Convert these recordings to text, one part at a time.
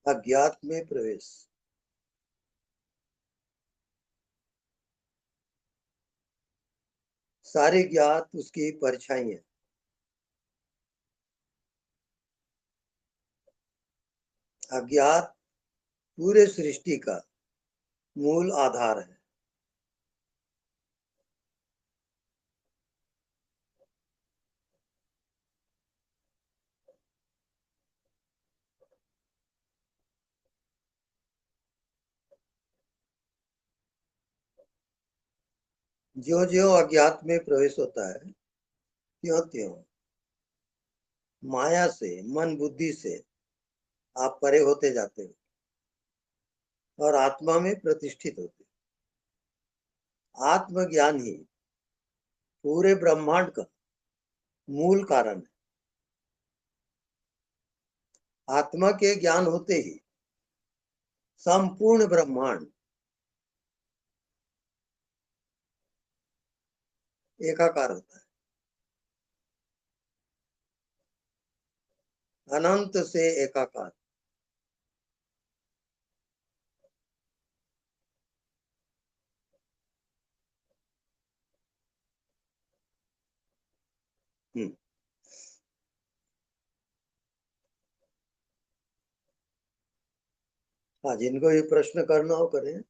अज्ञात में प्रवेश। सारे ज्ञात उसकी परछाई है। अज्ञात पूरे सृष्टि का मूल आधार है। ज्यो ज्यो अज्ञात में प्रवेश होता है, त्यों त्यों माया से, मन बुद्धि से आप परे होते जाते हो और आत्मा में प्रतिष्ठित होते हो। आत्मज्ञान ही पूरे ब्रह्मांड का मूल कारण है। आत्मा के ज्ञान होते ही संपूर्ण ब्रह्मांड एकाकार होता है, अनंत से एकाकार। हाँ, जिनको ये प्रश्न करना हो करें।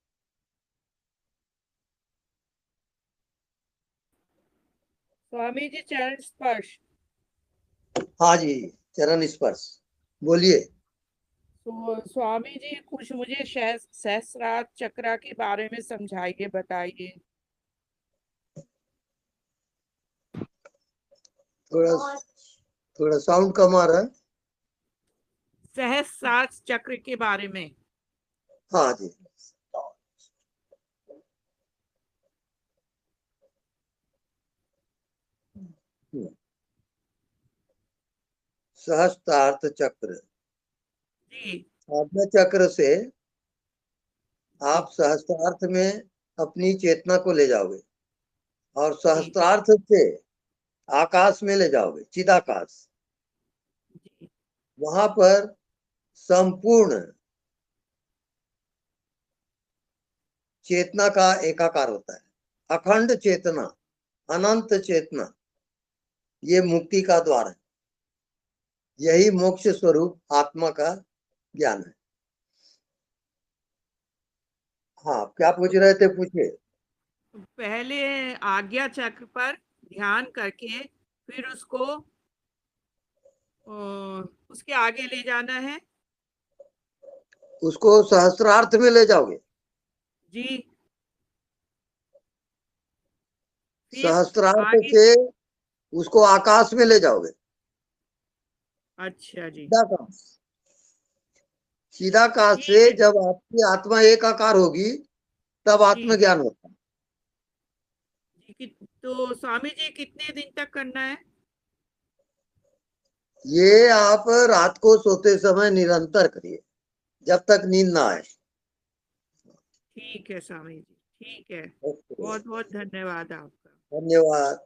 स्वामी जी, चरण स्पर्श। हाँ जी, चरण स्पर्श बोलिए। तो स्वामी जी कुछ मुझे सहस्रार चक्र के बारे में समझाइए, बताइए। थोड़ा थोड़ा साउंड कम आ रहा है। सहस्रार चक्र के बारे में। हाँ जी। सहस्त्रार्थ चक्र। जी आज्ञा चक्र से जी आप सहस्त्रार्थ में अपनी चेतना को ले जाओगे और जी सहस्त्रार्थ से आकाश में ले जाओगे, चिदाकाश। जी वहां पर संपूर्ण चेतना का एकाकार होता है। अखंड चेतना, अनंत चेतना, ये मुक्ति का द्वार है। यही मोक्ष स्वरूप आत्मा का ज्ञान है। हाँ, क्या पूछ रहे थे, पूछिए। पहले आज्ञा चक्र पर ध्यान करके फिर उसको उसके आगे ले जाना है। उसको सहस्त्रार्थ में ले जाओगे। जी। फिर सहस्त्रार्थ आगे। से उसको आकाश में ले जाओगे। अच्छा जी। चिदाकाश। चिदाकाश ठीक से है जब आपकी आत्मा एकाकार होगी तब जी। आत्मज्ञान होता है। तो स्वामी जी कितने दिन तक करना है? ये आप रात को सोते समय निरंतर करिए जब तक नींद ना आए। ठीक है स्वामी जी, ठीक है। ओके, बहुत बहुत धन्यवाद आपका। धन्यवाद।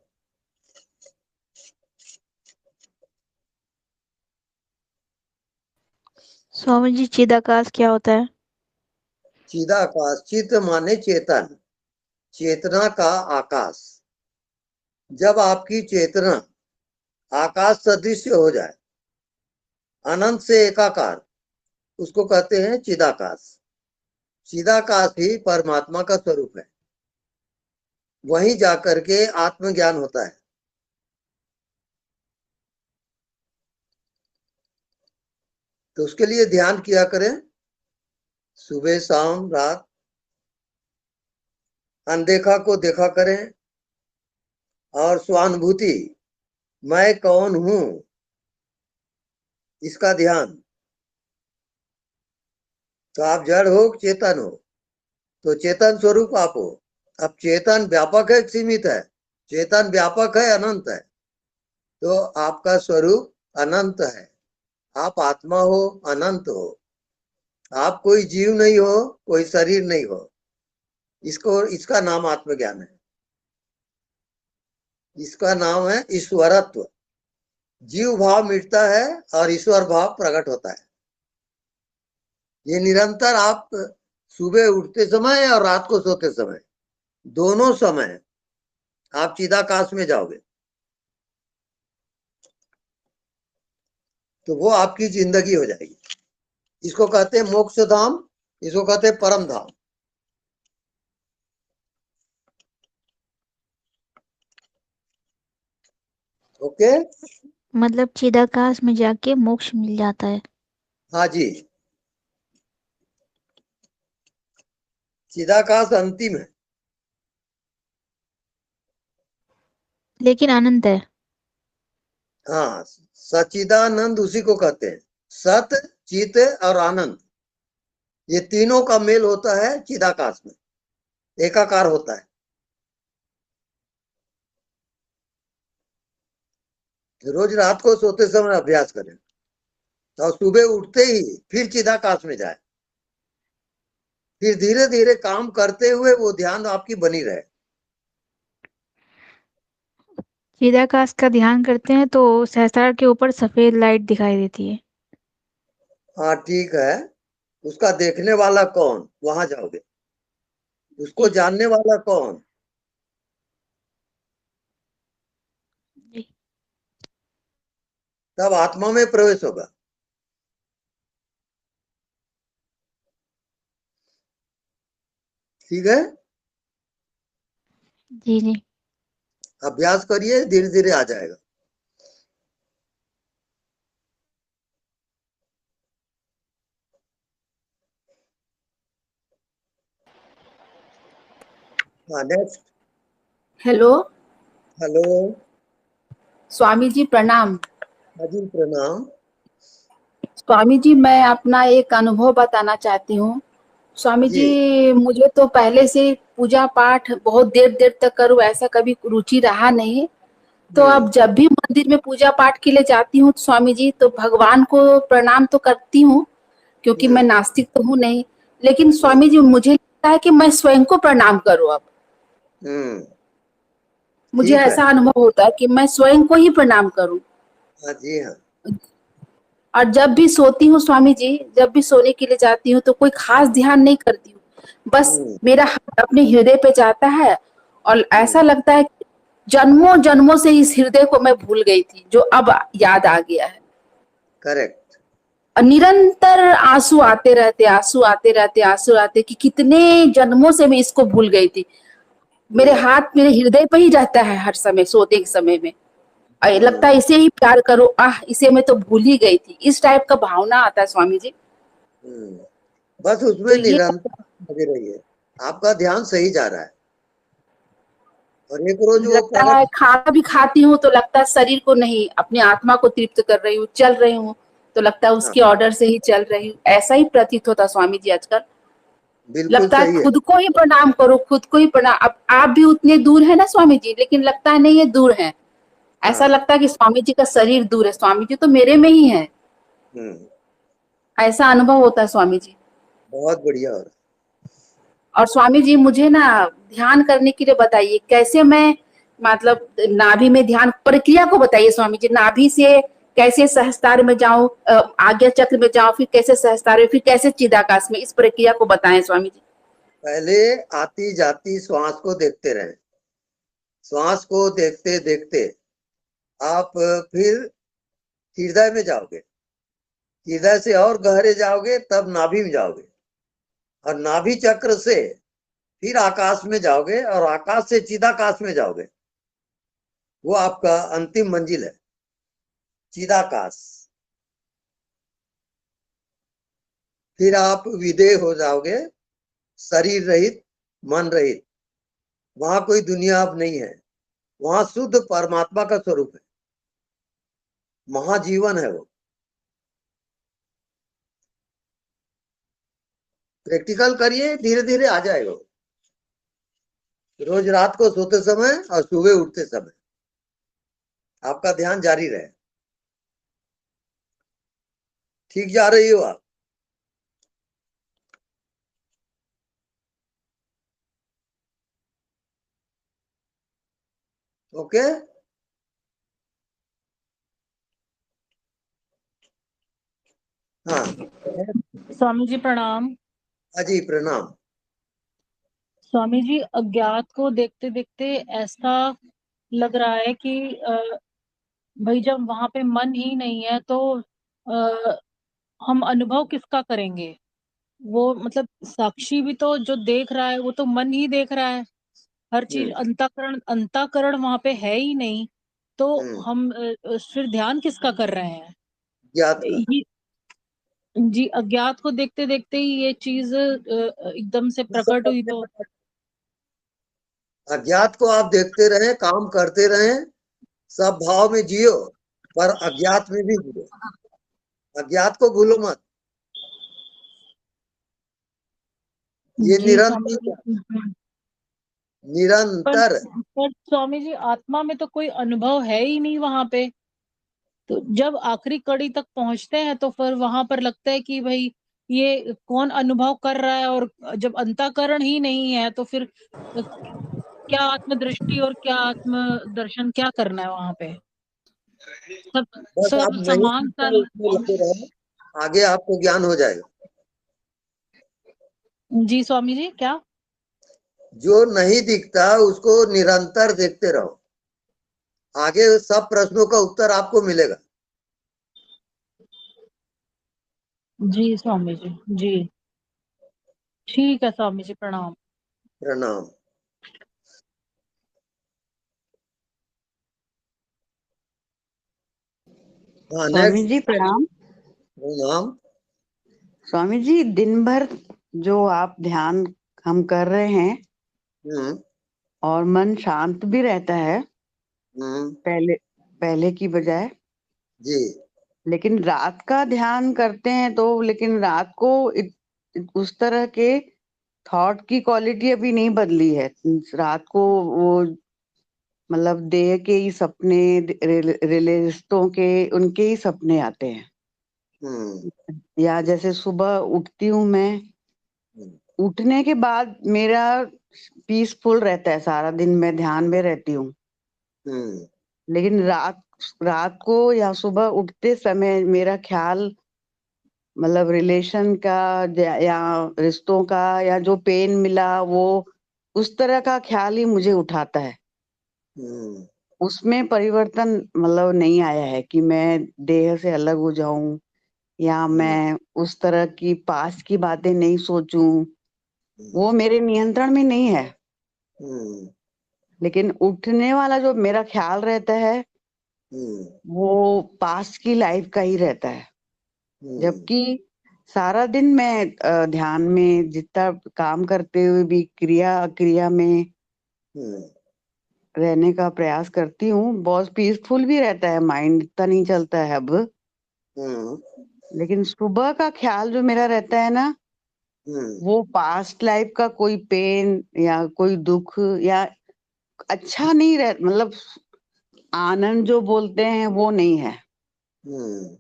स्वामी जी, चिदाकाश क्या होता है? चिदाकाश, चित माने चेतन, चेतना का आकाश। जब आपकी चेतना आकाश सदृश हो जाए, अनंत से एकाकार, उसको कहते हैं चिदाकाश। चिदाकाश ही परमात्मा का स्वरूप है। वहीं जाकर के आत्मज्ञान होता है। तो उसके लिए ध्यान किया करें, सुबह शाम रात। अनदेखा को देखा करें और स्वानुभूति, मैं कौन हूं, इसका ध्यान। तो आप जड़ हो, चेतन हो, तो चेतन स्वरूप आप हो। अब चेतन व्यापक है, सीमित है? चेतन व्यापक है, अनंत है। तो आपका स्वरूप अनंत है। आप आत्मा हो, अनंत हो। आप कोई जीव नहीं हो, कोई शरीर नहीं हो। इसका नाम आत्मज्ञान है। इसका नाम है ईश्वरत्व। जीव भाव मिटता है और ईश्वर भाव प्रकट होता है। ये निरंतर आप सुबह उठते समय और रात को सोते समय, दोनों समय आप चिदाकाश में जाओगे तो वो आपकी जिंदगी हो जाएगी। इसको कहते हैं मोक्ष धाम, इसको कहते हैं परम धाम। ओके, मतलब चिदाकाश में जाके मोक्ष मिल जाता है। हाँ जी, चिदाकाश अंतिम है, लेकिन अनंत है। हाँ। सच्चिदानंद उसी को कहते हैं। सत, चित और आनंद, ये तीनों का मेल होता है चिदाकाश में, एकाकार होता है। रोज रात को सोते समय अभ्यास करें और सुबह उठते ही फिर चिदाकाश में जाए, फिर धीरे धीरे काम करते हुए वो ध्यान आपकी बनी रहे। चिदाकाश का ध्यान करते हैं तो सहस्त्रार के ऊपर सफेद लाइट दिखाई देती है। हाँ ठीक है, उसका देखने वाला कौन, वहां जाओगे। उसको जानने वाला कौन, जी। तब आत्मा में प्रवेश होगा। ठीक है, जी जी। अभ्यास करिए, धीरे धीरे आ जाएगा। हाँ, next. Hello, hello. Swami ji प्रणाम। हाँ जी, प्रणाम। स्वामी जी, मैं अपना एक अनुभव बताना चाहती हूँ। स्वामी जी। जी, मुझे तो पहले से पूजा पाठ बहुत देर देर तक करूँ ऐसा कभी रुचि रहा नहीं। तो अब जब भी मंदिर में पूजा पाठ के लिए जाती हूँ स्वामी जी, तो भगवान को प्रणाम तो करती हूँ, क्योंकि मैं हम्म नास्तिक तो हूँ नहीं। लेकिन हम्म स्वामी जी, मुझे लगता है कि मैं स्वयं को प्रणाम करूँ अब। हम्म, मुझे ठीक है। ऐसा अनुभव होता है कि मैं स्वयं को ही प्रणाम करूँ। हाँ जी, हाँ। और जब भी सोती हूँ स्वामी जी, जब भी सोने के लिए जाती हूँ तो कोई खास ध्यान नहीं करती हूँ। बस हम्म मेरा हाथ अपने हृदय पे जाता है और हम्म, ऐसा लगता है कि जन्मों जन्मों से इस हृदय को मैं भूल गई थी, जो अब याद आ गया है। करेक्ट। और निरंतर आंसू आते रहते, आंसू आते रहते, आंसू आते, कि कितने जन्मों से मैं इसको भूल गई थी। मेरे हम्म हाथ मेरे हृदय पे ही रहता है हर समय, सोते के समय में। और लगता हम्म है इसे ही प्यार करो, आह इसे मैं तो भूल ही गई थी, इस टाइप का भावना आता है स्वामी जी। हम्म, बस तो उसमें ये निरंतर लगे रहिए, आपका ध्यान सही जा रहा है। और एक रोज वो लगता परम। है, खाना भी खाती हूँ तो लगता है शरीर को नहीं, अपनी आत्मा को तृप्त कर रही हूँ, चल रही हूँ तो लगता है हाँ, उसके ऑर्डर से ही चल रही हूँ, ऐसा ही प्रतीत होता स्वामी जी आजकल। बिल्कुल लगता है सही है। खुद को ही प्रणाम करो, खुद को ही प्रणाम। अब आप भी उतने दूर है ना स्वामी जी, लेकिन लगता है नहीं ये दूर है। ऐसा हाँ। लगता है कि स्वामी जी का शरीर दूर है, स्वामी जी तो मेरे में ही है। हम्म, ऐसा अनुभव होता है स्वामी जी। बहुत बढ़िया हो रहा और स्वामी जी, मुझे ना ध्यान करने के लिए बताइए, कैसे मैं, मतलब नाभि में ध्यान प्रक्रिया को बताइए स्वामी जी। नाभि से कैसे सहस्त्रार में जाऊं, आज्ञा चक्र में जाऊं, फिर कैसे सहस्त्रार में, फिर कैसे चिदाकाश में, इस प्रक्रिया को बताएं स्वामी जी। है। पहले आती जाती श्वास को देखते रहे, श्वास को देखते देखते आप फिर हृदय में जाओगे, हृदय से और गहरे जाओगे, तब नाभि में जाओगे, और नाभि चक्र से फिर आकाश में जाओगे, और आकाश से चिदाकाश में जाओगे। वो आपका अंतिम मंजिल है, चिदाकाश। फिर आप विदेह हो जाओगे, शरीर रहित, मन रहित। वहां कोई दुनिया अब नहीं है, वहां शुद्ध परमात्मा का स्वरूप है, महाजीवन है वो। प्रैक्टिकल करिए, धीरे धीरे आ जाएगा वो। रोज रात को सोते समय और सुबह उठते समय आपका ध्यान जारी रहे। ठीक जा रही हो आप? ओके। हाँ, स्वामी जी प्रणाम। हाँ जी प्रणाम। स्वामी जी, अज्ञात को देखते देखते ऐसा लग रहा है कि भाई जब वहां पे मन ही नहीं है तो हम अनुभव किसका करेंगे? वो मतलब साक्षी भी तो जो देख रहा है वो तो मन ही देख रहा है। हर चीज हम्म अंतःकरण अंतःकरण वहां पे है ही नहीं, तो हम्म हम फिर ध्यान किसका कर रहे हैं? ज्ञात का। ये जी, अज्ञात को देखते देखते ही ये चीज एकदम से सब प्रकट हुई अपने तो। प्रकार- अज्ञात को आप देखते रहें, काम करते रहें, सब भाव में जियो, पर अज्ञात में भी जियो। अज्ञात को भूलो मत। ये जी स्वामी निरंतर जी। है, पर निरंतर। पर स्वामी जी, आत्मा में तो कोई अनुभव है ही नहीं वहां पे। तो जब आखिरी कड़ी तक पहुंचते हैं तो फिर वहां पर लगता है कि भाई ये कौन अनुभव कर रहा है, और जब अंतःकरण ही नहीं है तो फिर क्या आत्मदृष्टि और क्या आत्म दर्शन क्या करना है वहां पे? सब बस आप सब नहीं समान सा। दिखता उसमें लगे रहो, आगे आपको ज्ञान हो जाएगा। जी स्वामी जी, क्या? जो नहीं दिखता उसको निरंतर देखते रहो, आगे सब प्रश्नों का उत्तर आपको मिलेगा। जी स्वामी जी। जी ठीक है स्वामी जी, प्रणाम। प्रणाम। हाँ स्वामी नेक्स्ट। जी प्रणाम। प्रणाम। स्वामी जी, दिन भर जो आप ध्यान हम कर रहे हैं हम्म और मन शांत भी रहता है हम्म पहले पहले की बजाय, जी। लेकिन रात का ध्यान करते हैं तो लेकिन रात को उस तरह के थॉट की क्वालिटी अभी नहीं बदली है। रात को वो मतलब देह के ही सपने, रिश्तों के उनके ही सपने आते हैं। हम्म या जैसे सुबह उठती हूँ मैं, हम्म उठने के बाद मेरा पीसफुल रहता है, सारा दिन मैं ध्यान में रहती हूँ। हम्म लेकिन रात रात को या सुबह उठते समय मेरा ख्याल मतलब रिलेशन का या रिश्तों का या जो पेन मिला वो उस तरह का ख्याल ही मुझे उठाता है। हम्म उसमें परिवर्तन मतलब नहीं आया है कि मैं देह से अलग हो जाऊं या हम्म मैं उस तरह की पास्ट की बातें नहीं सोचूं। हम्म वो मेरे नियंत्रण में नहीं है। हम्म लेकिन उठने वाला जो मेरा ख्याल रहता है हम्म वो पास्ट की लाइफ का ही रहता है। हम्म जबकि सारा दिन मैं ध्यान में जितना काम करते हुए भी क्रिया अक्रिया में हम्म रहने का प्रयास करती हूँ, बहुत पीसफुल भी रहता है, माइंड इतना नहीं चलता है अब। हम्म लेकिन सुबह का ख्याल जो मेरा रहता है ना, हम्म वो पास्ट लाइफ का कोई पेन या कोई दुख या अच्छा नहीं रह मतलब आनंद जो बोलते हैं वो नहीं है। हम्म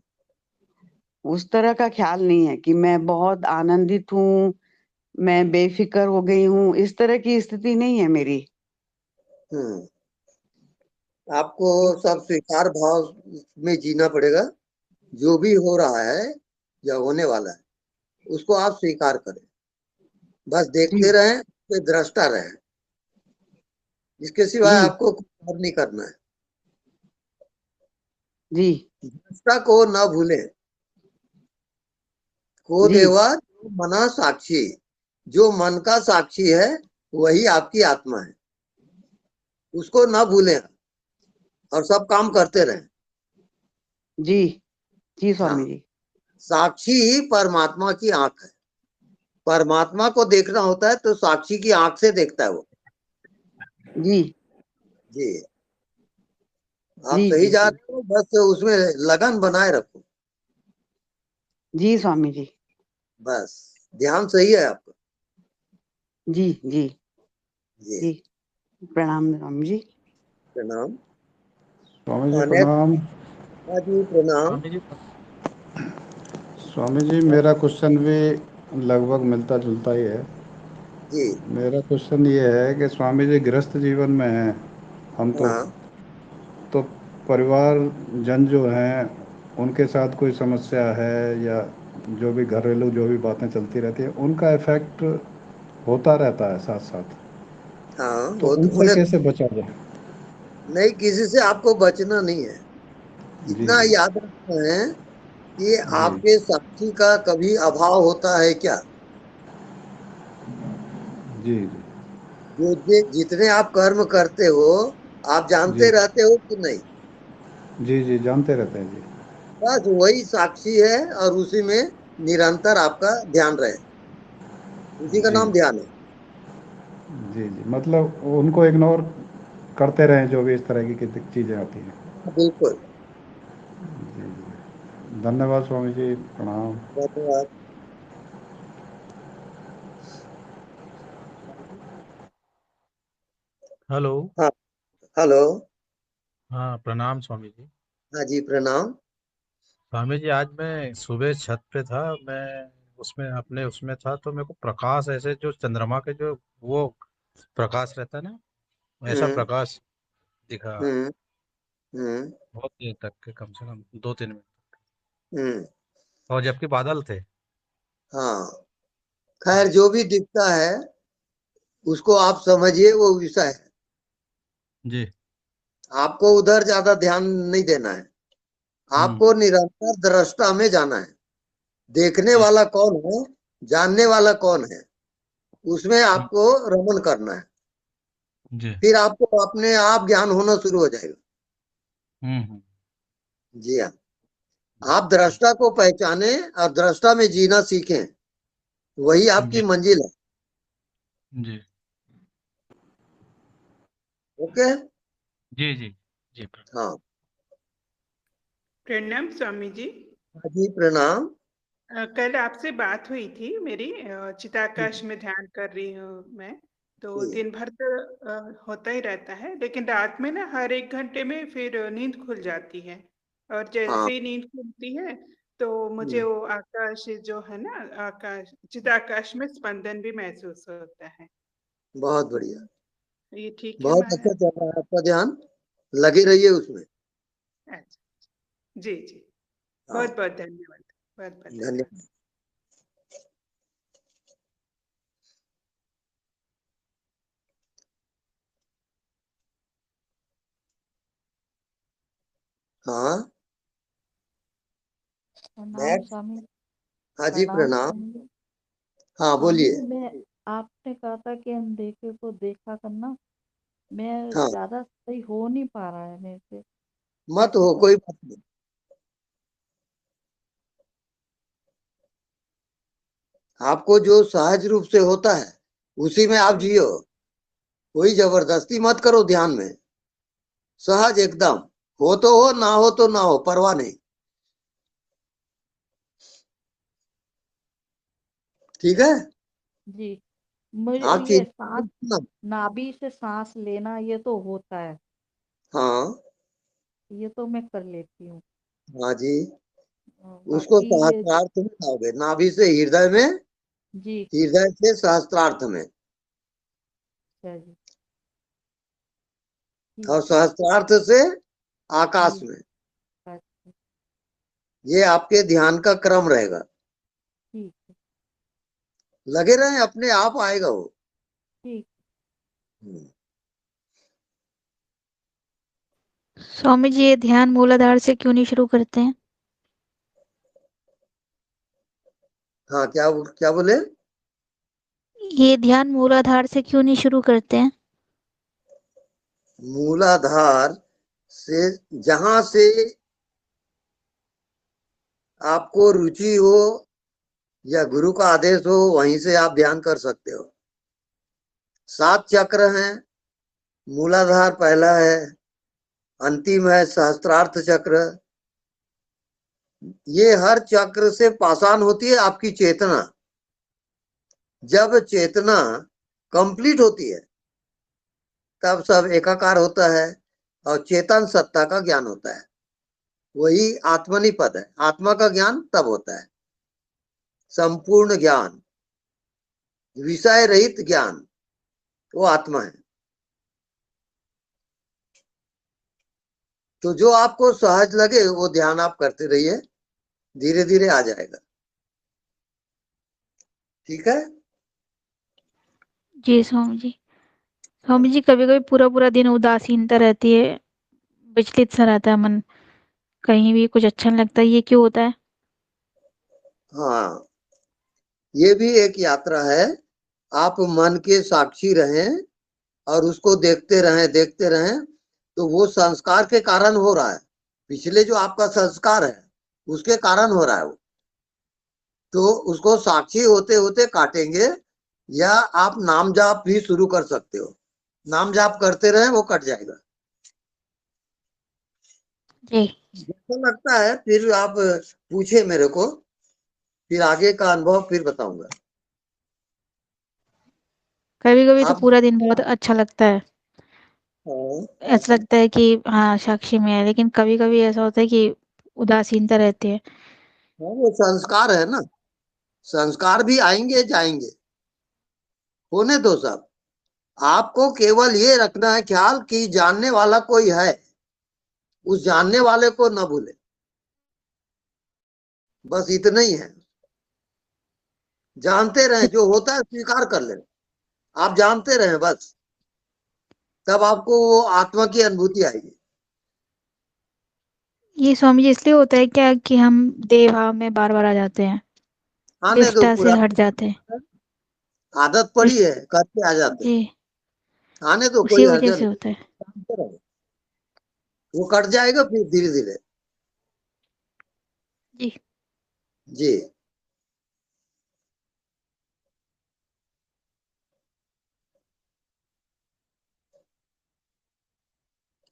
उस तरह का ख्याल नहीं है कि मैं बहुत आनंदित हूँ, मैं बेफिक्र हो गई हूँ, इस तरह की स्थिति नहीं है मेरी। हम्म आपको सब स्वीकार भाव में जीना पड़ेगा। जो भी हो रहा है या होने वाला है उसको आप स्वीकार करें। बस जी देखते रहें, कोई दृष्टा रहें। इसके सिवाय जी आपको कुछ और नहीं करना है। जी दृष्टा को न भूलें। को जी देवा जो मना साक्षी। जो मन का साक्षी है वही आपकी आत्मा है। उसको न भूलें और सब काम करते रहें। जी जी हाँ, स्वामी जी। साक्षी ही परमात्मा की आंख है। परमात्मा को देखना होता है तो साक्षी की आंख से देखता है वो। जी जी। आप जी सही जी जा जी रहे हो, बस उसमें लगन बनाए रखो। जी स्वामी जी। बस ध्यान सही है आपका। जी जी जी। जी प्रणाम स्वामी जी। प्रणाम। स्वामी जी नेक्स्ट। प्रणाम। हाँ जी प्रणाम। स्वामी जी मेरा क्वेश्चन भी लगभग मिलता जुलता ही है। जी। मेरा क्वेश्चन ये है कि स्वामी जी गृहस्थ जीवन में हैं हम हाँ। तो परिवार जन जो हैं उनके साथ कोई समस्या है या जो भी घरेलू जो भी बातें चलती रहती है उनका इफेक्ट होता रहता है साथ साथ। हाँ, तो वो उनसे उन्हें कैसे बचा जाए? नहीं, किसी से आपको बचना नहीं है। जी इतना जी याद रखना है कि जी आपके साक्षी का कभी अभाव होता है क्या? जी जितने आप कर्म करते हो, आप जी जानते रहते हो कि नहीं? जी जी जानते रहते हैं जी। बस वही साक्षी है, और उसी में निरंतर आपका ध्यान रहे, उसी का जी नाम ध्यान है। जी जी मतलब उनको इग्नोर करते रहें जो भी इस तरह की चीज़ें आती हैं। बिल्कुल। जी जी धन्यवाद स्वामी जी, प्रणाम। धन्यवाद। हेलो। हाँ, हेलो। हाँ, प्रणाम स्वामी जी। हाँ जी, प्रणाम। स्वामी जी, आज मैं सुबह छत पे था। मैं उसमें अपने उसमें था, तो मेरे को प्रकाश ऐसे जो चंद्रमा के जो वो प्रकाश रहता है ना, ऐसा हम्म। प्रकाश दिखा। हम्म। हम्म। बहुत देर तक के, कम से कम 2-3 मिनट। हम्म। और जबकि बादल थे। हाँ, खैर जो भी दिखता है उसको आप समझिए, वो विषय है। जी। आपको उधर ज्यादा ध्यान नहीं देना है। हम्म। आपको निरंतर दृष्टा में जाना है। देखने जी। वाला कौन है, जानने वाला कौन है, उसमें हम्म। आपको रमन करना है। जी। फिर आपको अपने आप ज्ञान होना शुरू हो जाएगा। हम्म। जी हाँ। आप दृष्टा को पहचाने और दृष्टा में जीना सीखें, वही आपकी जी मंजिल है। जी ओके। जी जी जी। हाँ। प्रणाम स्वामी जी। हाँ जी, प्रणाम। कल आपसे बात हुई थी मेरी। चिताकाश में ध्यान कर रही हूँ मैं। तो जी। दिन भर तो होता ही रहता है, लेकिन रात में ना हर 1 घंटे में फिर नींद खुल जाती है। और हाँ। जैसे ही नींद खुलती है तो मुझे हम्म, वो आकाश जो है ना, आकाश चिताकाश में स्पंदन भी महसूस होता है। बहुत बढ़िया। ये ठीक है बहुत अच्छा महाराज? चल रहा है आपका ध्यान, लगे रहिए उसमें। अच्छा। जी जी। हाँ, बहुत बहुत धन्यवाद। बहुत बहुत धन्यवाद। धन्यवाद। हाँ। प्रणाम नेक्स्ट। स्वामी। हाँ जी, प्रणाम प्रणाम। स्वामी जी। हाँ, स्वामी बोलिए। जी, मैं आपने कहा था कि अनदेखे को देखा करना। मैं हाँ, ज्यादा सही हो नहीं पा रहा है मेरे से। मत कैसे हो, कर? कोई बात नहीं। आपको जो सहज रूप से होता है उसी में आप जी। जियो। कोई जबरदस्ती मत करो ध्यान में। सहज एकदम। हो तो हो, ना हो तो ना हो, परवाह नहीं। ठीक है। जी। मुझे आप ये चिंता सांस, मत करना। नाभि से सांस लेना, ये तो होता है। हाँ। ये तो मैं कर लेती हूँ। हाँ जी। उसको बाकी ये सहस्त्रार्थ में लाओगे, नाभि से हृदय में, जी। हृदय से सहस्त्रार्थ में, अच्छा जी। और ठीक है। सहस्त्रार्थ से आकाश जी। में। अच्छा। ये आपके ध्यान का क्रम रहेगा। ठीक है। लगे रहे, अपने आप आएगा वो। ठीक। हम्म। स्वामी जी, ये ध्यान मूलाधार से क्यों नहीं शुरू करते हैं? हाँ, क्या क्या बोले? ये ध्यान मूलाधार से क्यों नहीं शुरू करते हैं? मूलाधार से, जहां से आपको रुचि हो या गुरु का आदेश हो, वहीं से आप ध्यान कर सकते हो। 7 चक्र हैं। मूलाधार पहला है, अंतिम है सहस्त्रार्थ चक्र। ये हर चक्र से पाषाण होती है आपकी चेतना। जब चेतना कंप्लीट होती है तब सब एकाकार होता है, और चेतन सत्ता का ज्ञान होता है। वही आत्मनि पद है। आत्मा का ज्ञान तब होता है, संपूर्ण ज्ञान, विषय रहित ज्ञान, वो आत्मा है। तो जो आपको सहज लगे वो ध्यान आप करते रहिए, धीरे धीरे आ जाएगा। ठीक है। जी स्वामी जी। स्वामी जी, कभी कभी पूरा पूरा दिन उदासीनता रहती है, विचलित सा रहता है मन, कहीं भी कुछ अच्छा नहीं लगता, ये क्यों होता है? हाँ, ये भी एक यात्रा है। आप मन के साक्षी रहें और उसको देखते रहें, तो वो संस्कार के कारण हो रहा है। पिछले जो आपका संस्कार है उसके कारण हो रहा है वो। तो उसको साक्षी होते होते काटेंगे, या आप नाम जाप भी शुरू कर सकते हो। नाम जाप करते रहे, वो कट जाएगा। जी। जैसा लगता है फिर आप पूछे मेरे को, फिर आगे का अनुभव फिर बताऊंगा। कभी कभी तो आप पूरा दिन बहुत अच्छा लगता है, हाँ, ऐसा लगता है कि हाँ साक्षी में है, लेकिन कभी कभी ऐसा होता है कि उदासीनता रहती है। वो संस्कार है ना। संस्कार भी आएंगे जाएंगे, होने दो सब। आपको केवल ये रखना है ख्याल कि जानने वाला कोई है, उस जानने वाले को न भूले, बस इतना ही है। जानते रहे, जो होता है स्वीकार कर ले। आप जानते रहे बस, तब आपको वो आत्मा की अनुभूति आएगी। ये स्वामी जी इसलिए होता है क्या कि हम देह भाव में बार बार आ जाते हैं, आने दो, निष्ठा से पूरा हट जाते हैं? आदत पड़ी निष्ठ- है, करके आ जाते हैं। जी, आने दो, उसी कोई वजह हर्जा से नहीं। होता है। जानते रहो, वो कट जाएगा फिर धीरे धीरे। जी। जी।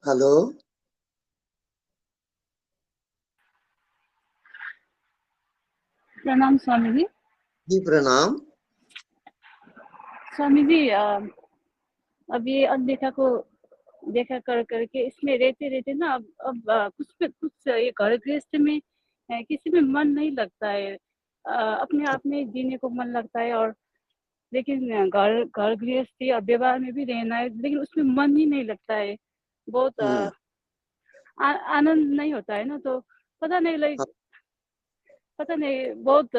हेलो। प्रणाम स्वामी जी। जी प्रणाम। स्वामी जी, अब ये अनदेखा को देखा कर करके इसमें रहते रहते ना, अब कुछ पे कुछ ये घर गृहस्थ में किसी में मन नहीं लगता है। अपने आप में जीने को मन लगता है, और लेकिन घर घर गृहस्थी और व्यवहार में भी रहना है, लेकिन उसमें मन ही नहीं लगता है। बहुत हम्म। आनंद नहीं होता है ना, तो पता नहीं हाँ। पता नहीं, बहुत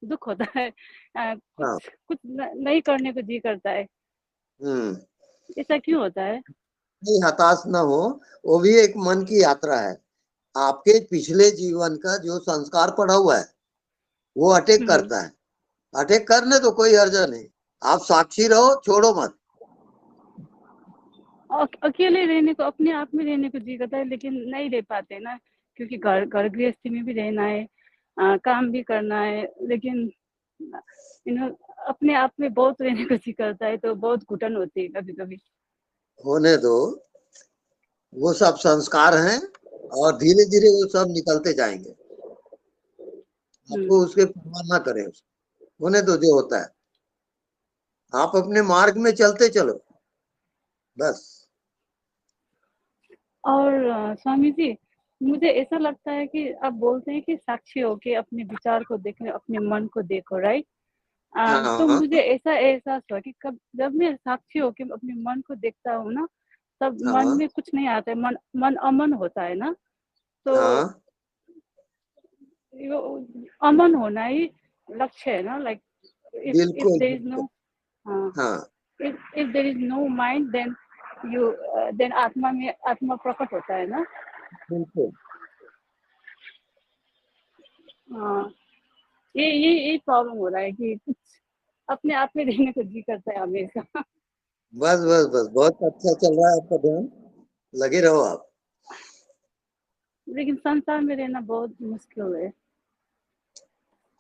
दुख होता है। हाँ। कुछ कुछ नहीं करने को जी करता है। हम्म। ऐसा क्यों होता है? नहीं, हताश ना हो। वो भी एक मन की यात्रा है। आपके पिछले जीवन का जो संस्कार पड़ा हुआ है वो अटैक हम्म। करता है। अटैक करने तो कोई हर्जा नहीं। आप साक्षी रहो, छोड़ो मत। अकेले रहने को, अपने आप में रहने को जी करता है, लेकिन नहीं रह पाते ना, क्योंकि घर घर गृहस्थी में भी रहना है, काम भी करना है, लेकिन अपने आप में बहुत रहने को जी करता है, तो बहुत घुटन होती है कभी कभी। होने दो, वो सब संस्कार हैं और धीरे धीरे वो सब निकलते जाएंगे। आपको उसके परवाह ना करें, होने दो जो होता है। आप अपने मार्ग में चलते चलो बस। और स्वामी जी, मुझे ऐसा लगता है कि आप बोलते हैं कि साक्षी हो के अपने विचार को देखो, अपने मन को देखो, राइट? तो हाँ। मुझे ऐसा एहसास हुआ कि कब जब मैं साक्षी होके अपने मन को देखता हूँ ना, तब मन हाँ। में कुछ नहीं आता है, मन अमन होता है ना। तो हाँ। यो अमन होना ही लक्ष्य है ना, लाइक if बिल्कुल there is बिल्कुल। no हाँ, हाँ। if there is no mind, then you then आत्मा में आत्मा प्रकट होता है ना। बिल्कुल। हाँ, ये प्रॉब्लम हो रहा है कि कुछ अपने आप में रहने को जी करता है हमेशा। बस बस बस, बहुत अच्छा चल रहा है आपका ध्यान, लगे रहो आप। लेकिन संसार में रहना बहुत मुश्किल है।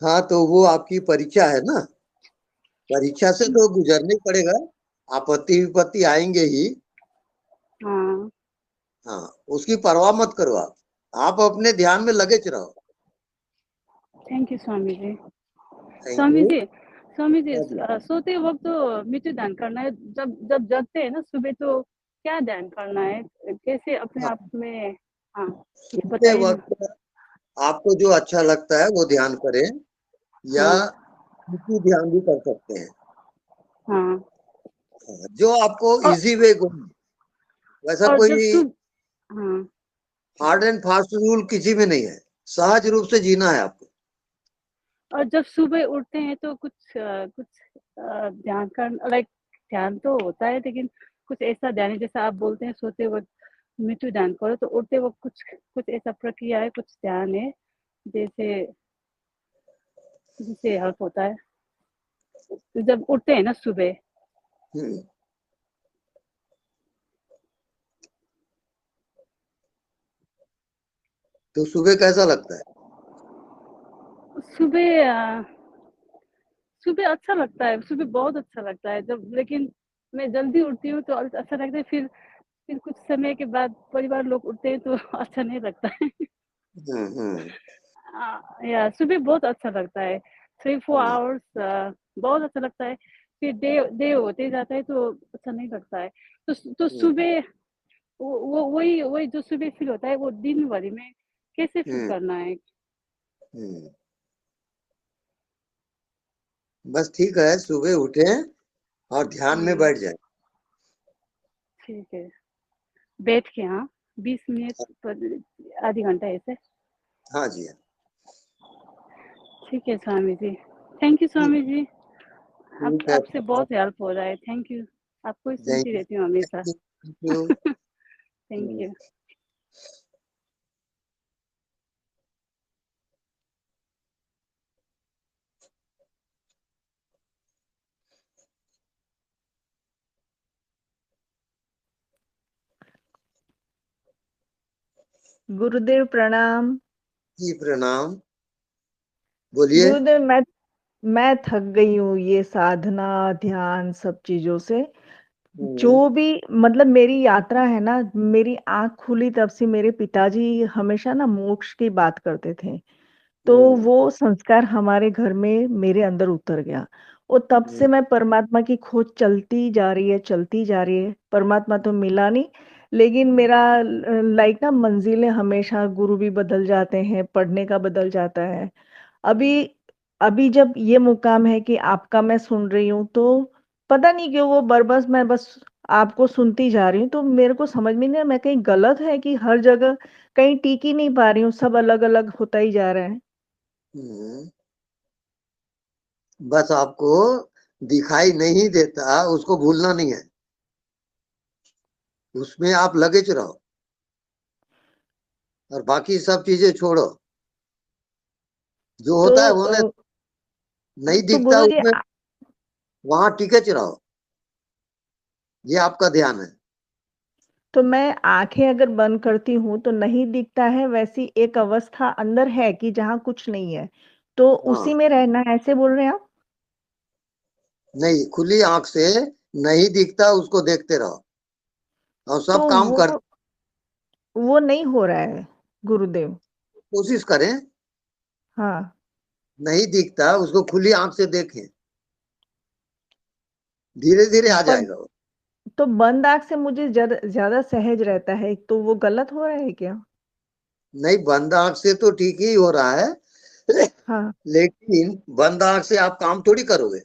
हाँ, तो वो आपकी परीक्षा है ना। परीक्षा से तो गुजरना ही पड़ेगा। आपत्ति विपत्ति आएंगे ही। हाँ। हाँ, उसकी परवाह मत करो आप अपने ध्यान में लगे रहो। Thank you Swami ji. Thank Swami you. जी, स्वामी जी, सोते वक्त तो मृत्यु ध्यान करना है, जब जब जगते हैं ना सुबह, तो क्या ध्यान करना है, कैसे अपने हाँ, आप में? हाँ, ये सोते बताइए ना। वक्त आपको जो अच्छा लगता है वो ध्यान करें, या हाँ। उसी ध्यान भी कर सकते हैं। हाँ। हाँ, जो आपको और इजी वे को, वैसा और जब कोई हाँ, हार्ड एंड फास्ट रूल किसी में नहीं है। सहज रूप से जीना है आपको। और जब सुबह उठते हैं तो कुछ ध्यान कर, लाइक ध्यान तो होता है, लेकिन कुछ ऐसा ध्यान है जैसा आप बोलते हैं सोते वक्त मृत्यु ध्यान करो, तो उठते वक्त कुछ कुछ ऐसा प्रक्रिया है, कुछ ध्यान है जैसे जिससे हेल्प होता है तो जब उठते हैं ना सुबह। हम्म, तो सुबह कैसा लगता है? सुबह सुबह अच्छा लगता है, सुबह बहुत अच्छा लगता है जब, लेकिन मैं जल्दी उठती हूँ तो अच्छा लगता है, फिर कुछ समय के बाद परिवार लोग उठते हैं तो अच्छा नहीं लगता है। हम्म। या सुबह बहुत अच्छा लगता है, 3-4 हम्म, आवर्स बहुत अच्छा लगता है, फिर डे डे होते जाता है तो अच्छा नहीं लगता है। तो हम्म, सुबह वो वही वही जो सुबह फील होता है वो दिन भर में कैसे फील हम्म, करना है। हम्म। बस ठीक है, सुबह उठे और ध्यान में बैठ जाए। ठीक है, बैठ के, हाँ, 20 मिनट पर आधी घंटा ऐसे। हाँ जी, हाँ। ठीक है स्वामी जी, थैंक यू ठीक स्वामी जी, ठीक है। आपसे बहुत हेल्प हो रहा है, थैंक यू, आपको ही थैंक सुनती रहती हूँ हमेशा। यू। Thank you. गुरुदेव प्रणाम। जी प्रणाम, बोलिए। गुरुदेव मैं थक गई हूँ ये साधना ध्यान सब चीजों से। हम्म, जो भी मतलब मेरी यात्रा है ना, मेरी आंख खुली तब से मेरे पिताजी हमेशा ना मोक्ष की बात करते थे। तो हम्म, वो संस्कार हमारे घर में मेरे अंदर उतर गया और तब हम्म, से मैं परमात्मा की खोज चलती जा रही है, चलती जा रही है। परमात्मा तो मिला नहीं, लेकिन मेरा लाइक ना मंजिलें हमेशा, गुरु भी बदल जाते हैं, पढ़ने का बदल जाता है। अभी अभी जब ये मुकाम है कि आपका मैं सुन रही हूँ, तो पता नहीं क्यों वो बरबस मैं बस आपको सुनती जा रही हूँ, तो मेरे को समझ में नहीं, मैं कहीं गलत है कि हर जगह कहीं टिक ही नहीं पा रही हूँ, सब अलग अलग होता ही जा रहा है। हम्म। बस आपको दिखाई नहीं देता, उसको भूलना नहीं है, उसमें आप लगे रहो और बाकी सब चीजें छोड़ो। जो तो होता है होने, नहीं तो दिखता गुरु जी, उसमें वहां टिके रहो, ये आपका ध्यान है। तो मैं आंखें अगर बंद करती हूँ तो नहीं दिखता है, वैसी एक अवस्था अंदर है कि जहाँ कुछ नहीं है, तो हाँ, उसी में रहना है, ऐसे बोल रहे हैं आप? नहीं, खुली आंख से नहीं दिखता उसको देखते रहो और तो सब काम कर वो नहीं हो रहा है गुरुदेव। कोशिश करें। हाँ। नहीं दिखता उसको खुली आंख से देखें, धीरे धीरे आ पर जाएगा वो। तो बंद आंख से मुझे ज्यादा ज्यादा सहज रहता है, तो वो गलत हो रहा है क्या? नहीं, बंद आंख से तो ठीक ही हो रहा है, हाँ। लेकिन बंद आंख से आप काम थोड़ी करोगे,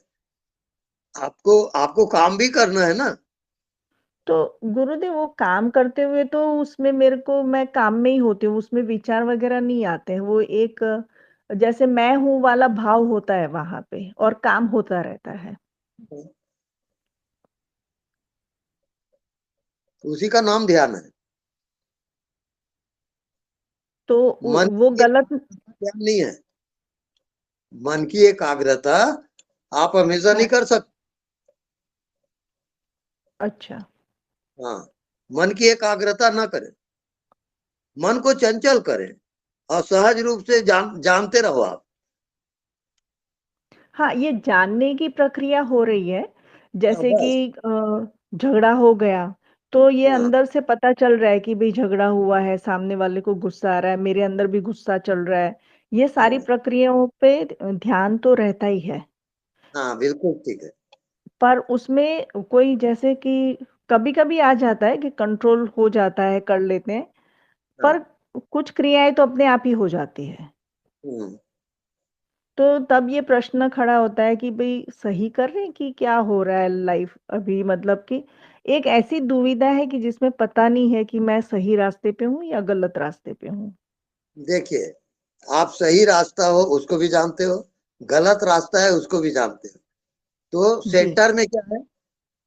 आपको आपको काम भी करना है ना। तो गुरुदेव वो काम करते हुए तो उसमें मेरे को, मैं काम में ही होती हूँ, उसमें विचार वगैरह नहीं आते हैं, वो एक जैसे मैं हूँ वाला भाव होता है वहां पे, और काम होता रहता है। उसी का नाम ध्यान है। तो मन वो की गलत। ध्यान नहीं है, मन की एकाग्रता आप हमेशा नहीं हाँ। कर सकते। अच्छा। हाँ, मन की एकाग्रता ना करें, मन को चंचल करें और सहज रूप से जानते रहो आप। हाँ, ये जानने की प्रक्रिया हो रही है, हाँ, जैसे बस। कि झगड़ा हो गया, तो ये हाँ, अंदर से पता चल रहा है कि भाई झगड़ा हुआ है, सामने वाले को गुस्सा आ रहा है, मेरे अंदर भी गुस्सा चल रहा है। ये सारी हाँ, प्रक्रियाओं पे ध्यान तो रहता ही है, हाँ, बिल्कुल ठीक है। पर उसमें कोई जैसे कि कभी-कभी आ जाता है कि कंट्रोल हो जाता है, कर लेते हैं, हाँ, पर कुछ क्रियाएँ तो अपने आप ही हो जाती है। हम्म। तो तब ये प्रश्न खड़ा होता है कि भई सही कर रहे हैं कि क्या हो रहा है लाइफ अभी, मतलब कि एक ऐसी दुविधा है कि जिसमें पता नहीं है कि मैं सही रास्ते पे हूँ या गलत रास्ते पे हूँ। देखिए, आप सही रास्ता हो उसको भी जानते हो, गलत रास्ता है उसको भी जानते हो। तो जी सेंटर में क्या है,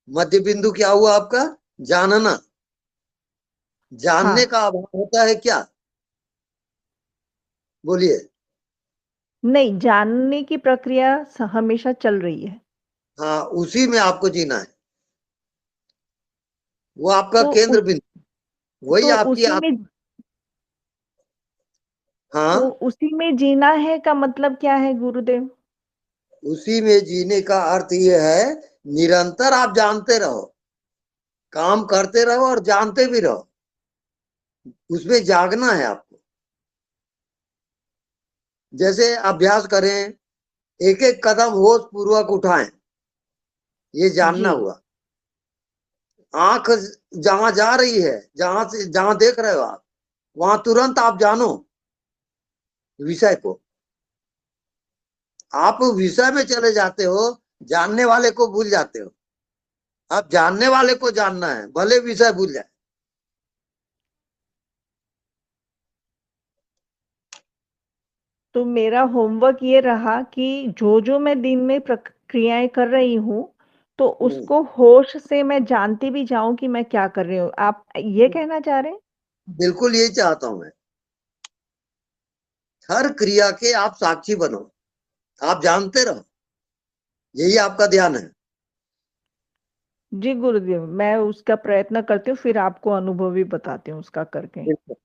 मध्य बिंदु क्या हुआ आपका, जानना। जानने हाँ का अभाव होता है क्या, बोलिए। नहीं, जानने की प्रक्रिया हमेशा चल रही है। हाँ, उसी में आपको जीना है, वो आपका तो केंद्र उस बिंदु, वही तो आपकी उसी में हाँ, तो उसी में जीना है का मतलब क्या है गुरुदेव? उसी में जीने का अर्थ ये है, निरंतर आप जानते रहो, काम करते रहो और जानते भी रहो, उसमें जागना है आपको। जैसे अभ्यास करें, एक एक कदम होश पूर्वक उठाएं, ये जानना जी हुआ। आंख जहां जा रही है, जहां देख रहे हो आप, वहां तुरंत आप जानो विषय को। आप विषय में चले जाते हो, जानने वाले को भूल जाते हो। आप जानने वाले को जानना है, भले विषय भूल जाए। तो मेरा होमवर्क ये रहा कि जो मैं दिन में प्रक्रियाएं कर रही हूँ, तो उसको होश से मैं जानती भी जाऊं कि मैं क्या कर रही हूँ। आप ये कहना चाह रहे हैं? बिल्कुल यही चाहता हूं मैं, हर क्रिया के आप साक्षी बनो, आप जानते रहो, यही आपका ध्यान है। जी गुरुदेव, मैं उसका प्रयत्न करती हूँ, फिर आपको अनुभव भी बताती हूँ उसका करके। बिल्कुल।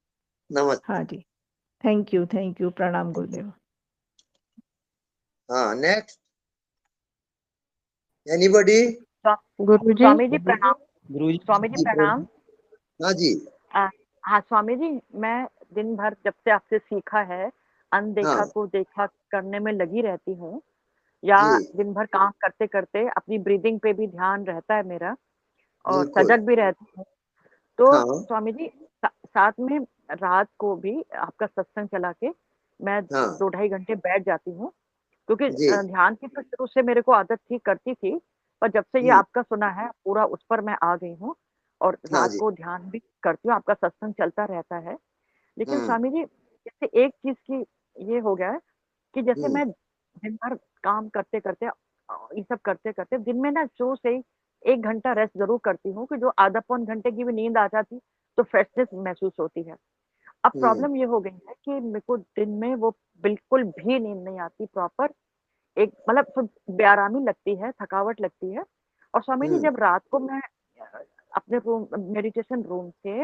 नमस्ते। हाँ जी, थैंक यू, प्रणाम गुरुदेव। हाँ, नेक्स्ट एनीबॉडी। गुरुजी स्वामी जी प्रणाम। गुरुजी स्वामी जी प्रणाम। हाँ जी। हाँ स्वामी जी, मैं दिन भर जब से आपसे सीखा है, अनदेखा हाँ को देखा करने में लगी रहती हूँ, या जी, दिन भर काम करते करते अपनी ब्रीदिंग पे भी ध्यान रहता है मेरा, और बिल्कुल। सजग भी रहती हूँ। तो हाँ स्वामी जी, साथ में रात को भी आपका सत्संग चला के मैं हाँ 2-2.5 घंटे बैठ जाती हूँ, क्योंकि जी। ध्यान की तो शुरू से मेरे को आदत थी, करती थी, पर जब से ये हम्म, आपका सुना है पूरा उस पर मैं आ गई हूँ, और हाँ रात जी। को ध्यान भी करती हूँ, आपका सत्संग चलता रहता है। लेकिन हम्म स्वामी जी, जैसे एक चीज की ये हो गया है कि जैसे हम्म मैं दिन भर काम करते करते ये सब करते करते दिन में ना जो से 1 घंटा रेस्ट जरूर करती हूँ, कि जो आधा पौन घंटे की भी नींद आ जाती तो फ्रेशनेस महसूस होती है। अब हम्म प्रॉब्लम ये हो गई है कि मेरे को दिन में वो बिल्कुल भी नींद नहीं आती प्रॉपर, एक मतलब सब बेआरामी लगती है, थकावट लगती है। और स्वामी जी, हम्म जब रात को मैं अपने रूम मेडिटेशन रूम से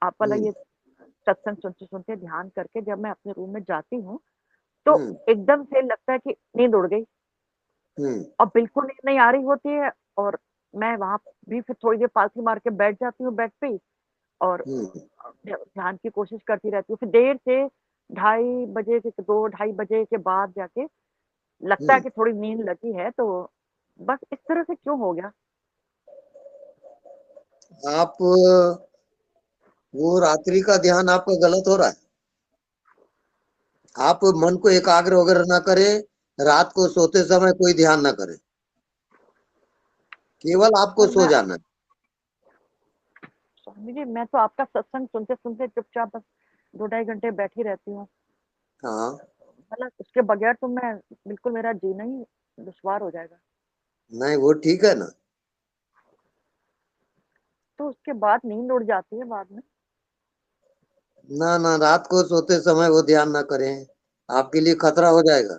आप वाला हम्म ये सत्संग सुनते सुनते ध्यान करके जब मैं अपने रूम में जाती हूँ, तो हम्म एकदम से लगता है कि नींद उड़ गई, हम्म और बिल्कुल नींद नहीं आ रही होती है, और मैं वहां भी फिर थोड़ी देर पालथी मार के बैठ जाती हूँ बेड पे ही, और हम्म ध्यान की कोशिश करती रहती हूँ। फिर देर से 2:30 बजे के 2-2:30 बजे के बाद जाके लगता है हम्म। कि थोड़ी नींद लगी है, तो बस इस तरह से क्यों हो गया? आप वो रात्रि का ध्यान आपका गलत हो रहा है। आप मन को एकाग्र वगैरह ना करें, रात को सोते समय कोई ध्यान ना करें, केवल आपको पर सो मैं जाना है। स्वामी जी, मैं तो आपका सत्संग सुनते सुनते चुपचाप बस 2-2.5 घंटे बैठी रहती हूँ, हाँ, मतलब उसके बगैर तो मैं बिल्कुल, मेरा जीना ही दुश्वार हो जाएगा। नहीं वो ठीक है ना। तो उसके बाद नींद उड़ जाती है बाद में। ना ना, रात को सोते समय वो ध्यान ना करें, आपके लिए खतरा हो जाएगा।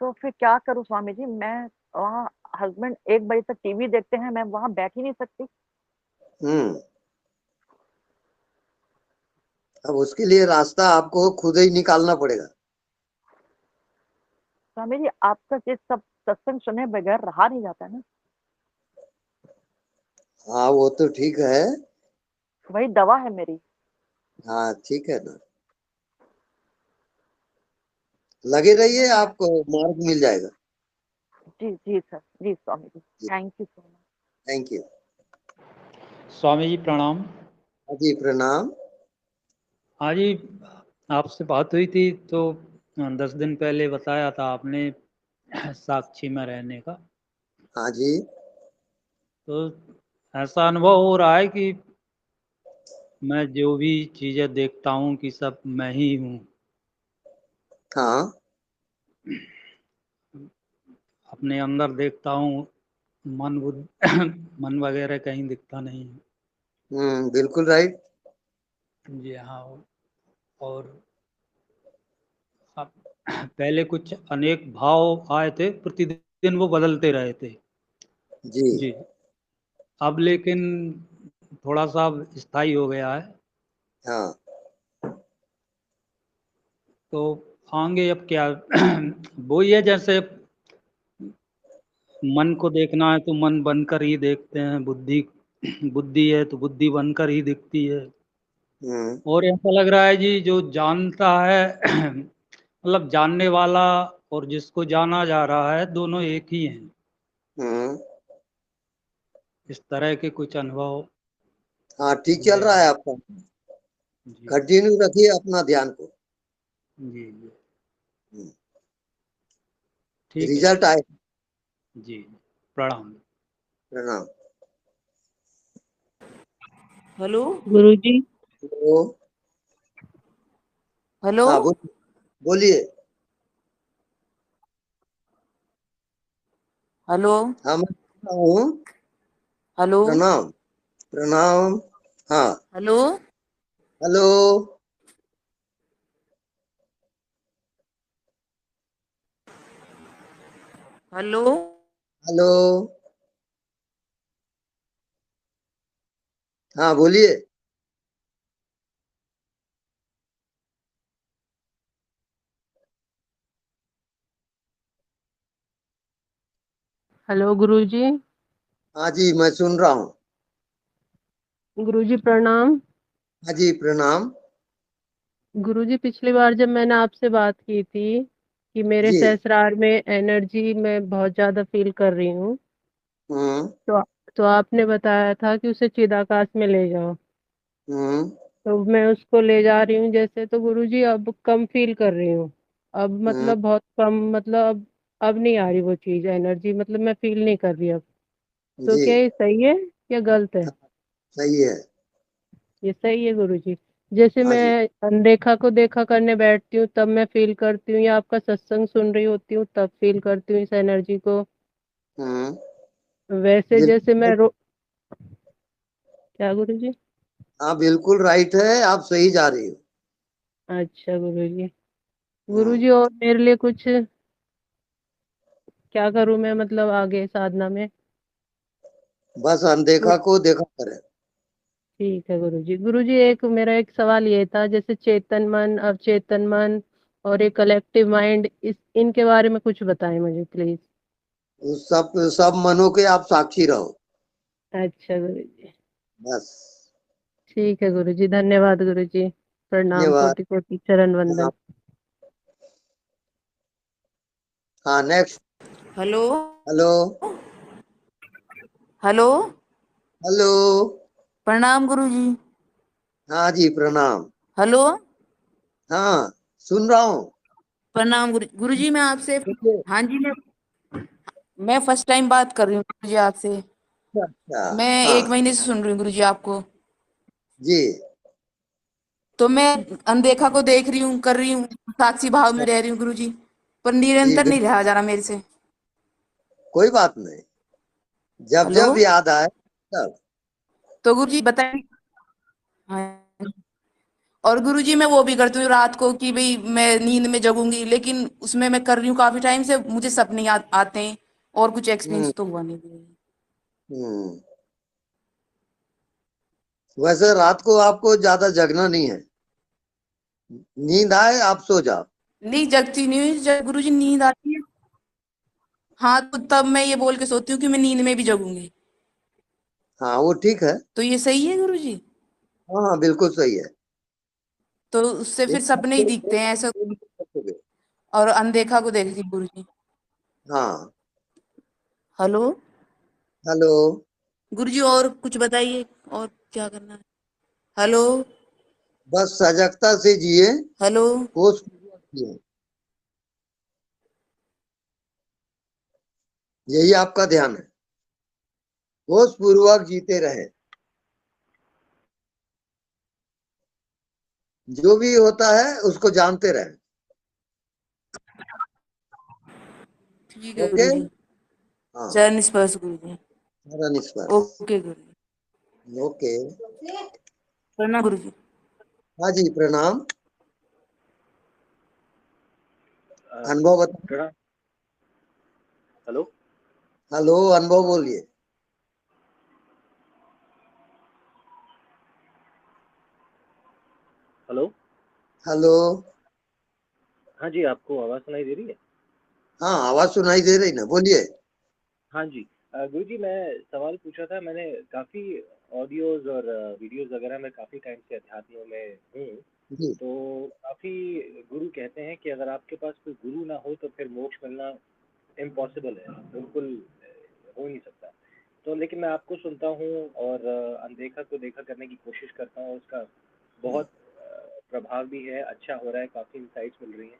तो फिर क्या करूँ स्वामी जी? मैं वहाँ, हस्बैंड 1 बजे तक टीवी देखते हैं, मैं वहां बैठ ही नहीं सकती। हम्म अब उसके लिए रास्ता आपको खुद ही निकालना पड़ेगा। स्वामी जी, आपका ये सब सत्संग सुने बगैर रहा नहीं जाता है ना, हाँ वो तो ठीक है। वही दवा है मेरी। हाँ ठीक है ना, लगे रहिए, मैं आपको मार्ग मिल जाएगा। जी जी सर, जी स्वामी जी, जी, thank you so much. Thank you. Swami ji प्रणाम। हाँ जी, प्रणाम। हाँ जी, आपसे बात हुई थी तो 10 दिन पहले बताया था आपने साक्षी में रहने का। हाँ जी। तो ऐसा अनुभव हो रहा है कि मैं जो भी चीज़ें देखता हूँ कि सब मैं ही हूँ, हाँ अपने अंदर देखता हूँ, मन बुद्धि मन वगैरह कहीं दिखता नहीं है। बिल्कुल राइट। जी हाँ। और अब पहले कुछ अनेक भाव आए थे, प्रतिदिन वो बदलते रहे थे। जी जी। अब लेकिन थोड़ा सा अब स्थायी हो गया है। हाँ तो आगे अब क्या वो ये जैसे मन को देखना है तो मन बनकर ही देखते हैं, बुद्धि बुद्धि है तो बुद्धि बनकर ही दिखती है। हम्म और ऐसा लग रहा है जी, जो जानता है मतलब जानने वाला और जिसको जाना जा रहा है, दोनों एक ही हैं। हम्म इस तरह के कुछ अनुभव हाँ ठीक चल हुए रहा है हैं। आपका। जी कंटिन्यू रखिए अपना ध्यान को। जी जी। ठीक है रिजल्ट आए। जी। प्रणाम। प्रणाम। हेलो गुरुजी। तो हेलो हाँ बोलिए। हेलो हाँ मैं सुन रहा हूँ। हेलो प्रणाम। प्रणाम। हाँ हेलो हेलो। Hello hello. हाँ बोलिए। हेलो गुरुजी। हाँ जी मैं सुन रहा हूँ। गुरुजी प्रणाम। हाँ जी प्रणाम। गुरुजी पिछली बार जब मैंने आपसे बात की थी कि मेरे जी सहस्रार में एनर्जी मैं बहुत ज्यादा फील कर रही हूँ, हम्म तो तो आपने बताया था कि उसे चिदाकाश में ले जाओ। हम्म तो मैं उसको ले जा रही हूँ जैसे, तो गुरुजी अब कम फील कर रही हूँ। अब हम्म मतलब बहुत कम, मतलब अब नहीं आ रही वो चीज, एनर्जी मतलब मैं फील नहीं कर रही अब। तो जी क्या ये सही है या गलत है? सही है। ये सही है गुरुजी। जैसे हाँ जी मैं अनदेखा को देखा करने बैठती हूँ तब मैं फील करती हूँ, या आपका सत्संग सुन रही होती हूँ तब फील करती हूँ इस एनर्जी को। हम्म वैसे जैसे बिल्कुल। क्या गुरुजी? हाँ बिल्कुल राइट है, आप सही जा रही हो। अच्छा गुरुजी। हम्म गुरुजी और मेरे लिए कुछ क्या करूँ मैं, मतलब आगे साधना में? बस अनदेखा को देखा करें। ठीक है गुरुजी। गुरुजी एक मेरा एक सवाल ये था, जैसे चेतन मन, अवचेतन मन और एक कलेक्टिव माइंड, इस इनके बारे में कुछ बताएं मुझे प्लीज। उस सब मनों के आप साक्षी रहो अच्छा गुरुजी। बस। ठीक है गुरुजी, धन्यवाद गुरुजी। प्रणाम, धन्यवाद। कोटि कोटि चरण वंदन। हाँ हाँ next. Hello hello. Hello hello. प्रणाम गुरुजी। हाँ जी प्रणाम। हेलो हाँ सुन रहा हूँ। प्रणाम गुरुजी। मैं आपसे, बोलिए। हाँ जी, मैं फर्स्ट टाइम बात कर रही हूँ गुरुजी आपसे। अच्छा। मैं हाँ 1 महीने से सुन रही हूँ गुरुजी आपको। जी। तो मैं अनदेखा को देख रही हूँ, कर रही हूँ, साक्षी भाव में रह रही हूँ गुरुजी, पर जी निरंतर नहीं बिल्कुल। रहा जा रहा मेरे से। कोई बात नहीं, जब हेलो जब याद आए तब। तो गुरुजी बताइए। हाँ। और गुरुजी मैं वो भी करती हूँ रात को कि भाई मैं नींद में जगूंगी, लेकिन उसमें मैं कर रही हूँ काफी टाइम से, मुझे सपने आते हैं और कुछ हम्म एक्सपीरियंस तो हुआ नहीं। हम्म वैसे रात को आपको ज्यादा जगना नहीं है, नींद आए आप सो जाओ। नहीं जगती नहीं हूँ, जब गुरुजी नींद आती है, हाँ, तो तब मैं ये बोल के सोती हूँ कि मैं नींद में भी जगूंगी। हाँ वो ठीक है। तो ये सही है गुरुजी? हाँ हाँ बिल्कुल सही है। तो उससे ये फिर सपने ही दिखते हैं ऐसा? और अनदेखा को देखती हूँ गुरुजी। हाँ। Hello hello. गुरुजी और कुछ बताइए, और क्या करना है? हेलो बस सजगता से जिए, हेलो होशपूर्वक जिए, यही आपका ध्यान है। होशपूर्वक जीते रहे, जो भी होता है उसको जानते रहे। ठीक है ओके। गुरुजी। हाँ, चरण स्पर्श गुरुजी। चरण स्पर्श। ओके गुरुजी। ओके। प्रणाम गुरुजी। हाँ जी, प्रणाम। अनुभव बताओ। प्रणाम। हेलो। हेलो, अनुभव बोलिए। हेलो। हेलो। हाँ जी, आपको आवाज सुनाई दे रही है? हाँ, आवाज सुनाई दे रही ना, बोलिए। हाँ जी। गुरु जी, मैं सवाल पूछा था। मैंने काफ़ी ऑडियोज और वीडियोस वगैरह में काफ़ी टाइम से अध्यात्म में हूँ। जी। तो काफ़ी गुरु कहते हैं कि अगर आपके पास कोई गुरु ना हो तो फिर मोक्ष मिलना इम्पॉसिबल है, बिल्कुल हो ही नहीं सकता। तो लेकिन मैं आपको सुनता हूँ और अनदेखा को देखा करने की कोशिश करता हूँ। उसका बहुत प्रभाव भी है, अच्छा हो रहा है, काफ़ी इंसाइट्स मिल रही हैं।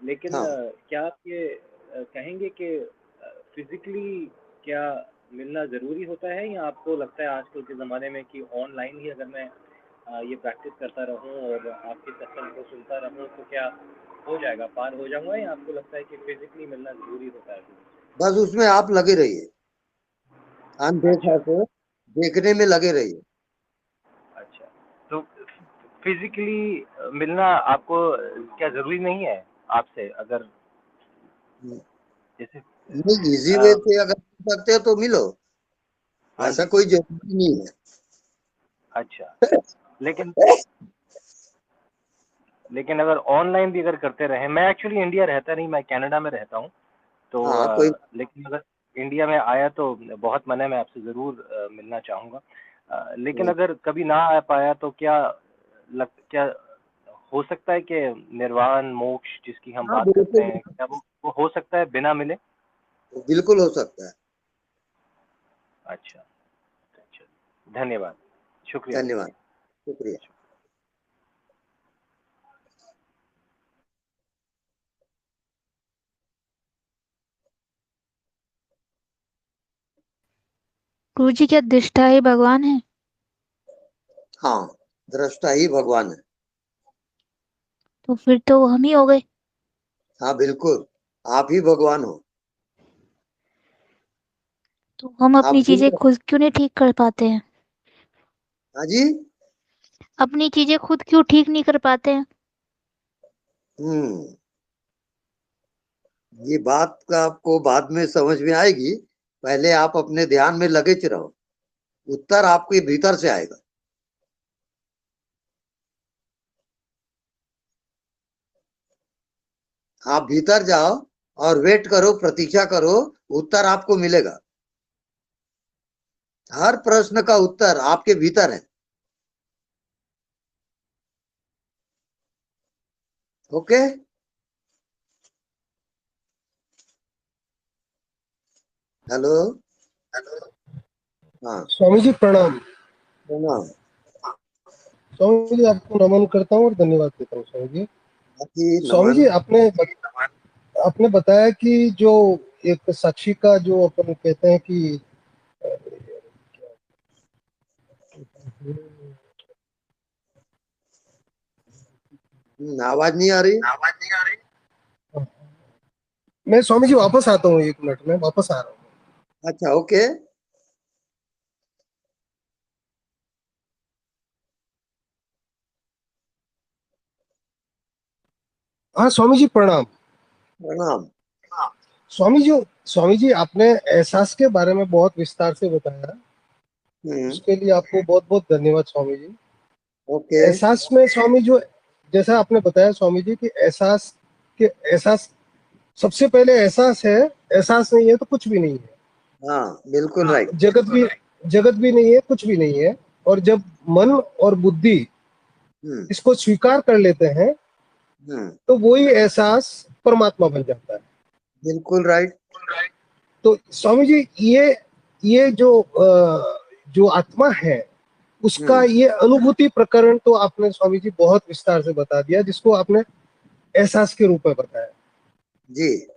लेकिन हाँ, क्या आप ये कहेंगे कि फिजिकली क्या मिलना ज़रूरी होता है, या आपको लगता है आजकल के ज़माने में कि ऑनलाइन ही अगर मैं ये प्रैक्टिस करता रहूँ और आपके सत्संग को सुनता रहूँ तो क्या हो जाएगा, पार हो जाऊंगा, या आपको लगता है कि फिजिकली मिलना ज़रूरी होता है? बस उसमें आप लगे रहिए, अनदेखा अच्छा। को देखने में लगे रहिए। अच्छा, तो फिजिकली मिलना आपको क्या ज़रूरी नहीं है आपसे? अगर जैसे नहीं, इजी वे से अगर मिल सकते हो तो मिलो, हाँ ऐसा जी। कोई जरूरी नहीं है। अच्छा, लेकिन लेकिन अगर ऑनलाइन भी अगर करते रहे, मैं एक्चुअली इंडिया रहता नहीं, मैं कनाडा में रहता हूँ। तो हाँ, कोई लेकिन अगर इंडिया में आया तो बहुत मन है, मैं आपसे ज़रूर मिलना चाहूँगा। लेकिन अगर कभी ना आ पाया तो क्या हो सकता है कि निर्वाण मोक्ष जिसकी हम हाँ, बात करते बिल्कुल हैं, क्या वो हो सकता है बिना मिले? बिल्कुल हो सकता है। अच्छा। अच्छा, धन्यवाद, शुक्रिया गुरु धन्यवाद, जी। शुक्रिया। गुरु जी, क्या दृष्टा ही भगवान है? हाँ, दृष्टा ही भगवान है। तो फिर तो हम ही हो गए। हाँ, बिल्कुल, आप ही भगवान हो। तो हम आप अपनी चीजें खुद। खुद क्यों नहीं ठीक कर पाते हैं? हाँ जी। अपनी चीजें खुद क्यों ठीक नहीं कर पाते हैं? ये बात का आपको बाद में समझ में आएगी, पहले आप अपने ध्यान में लगे रहो, उत्तर आपके भीतर से आएगा। आप भीतर जाओ और वेट करो, प्रतीक्षा करो, उत्तर आपको मिलेगा। हर प्रश्न का उत्तर आपके भीतर है। ओके। हेलो। हाँ, स्वामी जी प्रणाम। प्रणाम। स्वामी जी आपको नमन करता हूँ और धन्यवाद देता हूँ स्वामी जी। जी, स्वामी नमन। जी आपने बताया कि जो एक साक्षी का जो अपन कहते हैं कि आवाज नहीं आ रही। मैं स्वामी जी वापस आता हूँ, 1 मिनट में वापस आ रहा हूँ। अच्छा, ओके। हाँ स्वामी जी प्रणाम। प्रणाम। स्वामी जी आपने एहसास के बारे में बहुत विस्तार से बताया, उसके लिए आपको बहुत बहुत धन्यवाद स्वामी जी। ओके। एहसास में स्वामी जो जैसा आपने बताया स्वामी जी कि एहसास सबसे पहले एहसास है, एहसास नहीं है तो कुछ भी नहीं है। हाँ, बिल्कुल राइट। जगत भी नहीं है, कुछ भी नहीं है। और जब मन और बुद्धि इसको स्वीकार कर लेते हैं तो वही एहसास परमात्मा बन जाता है। बिल्कुल राइट। तो स्वामी जी ये जो आत्मा है उसका ये अनुभूति प्रकरण तो आपने स्वामी जी बहुत विस्तार से बता दिया, जिसको आपने एहसास के रूप में बताया जी।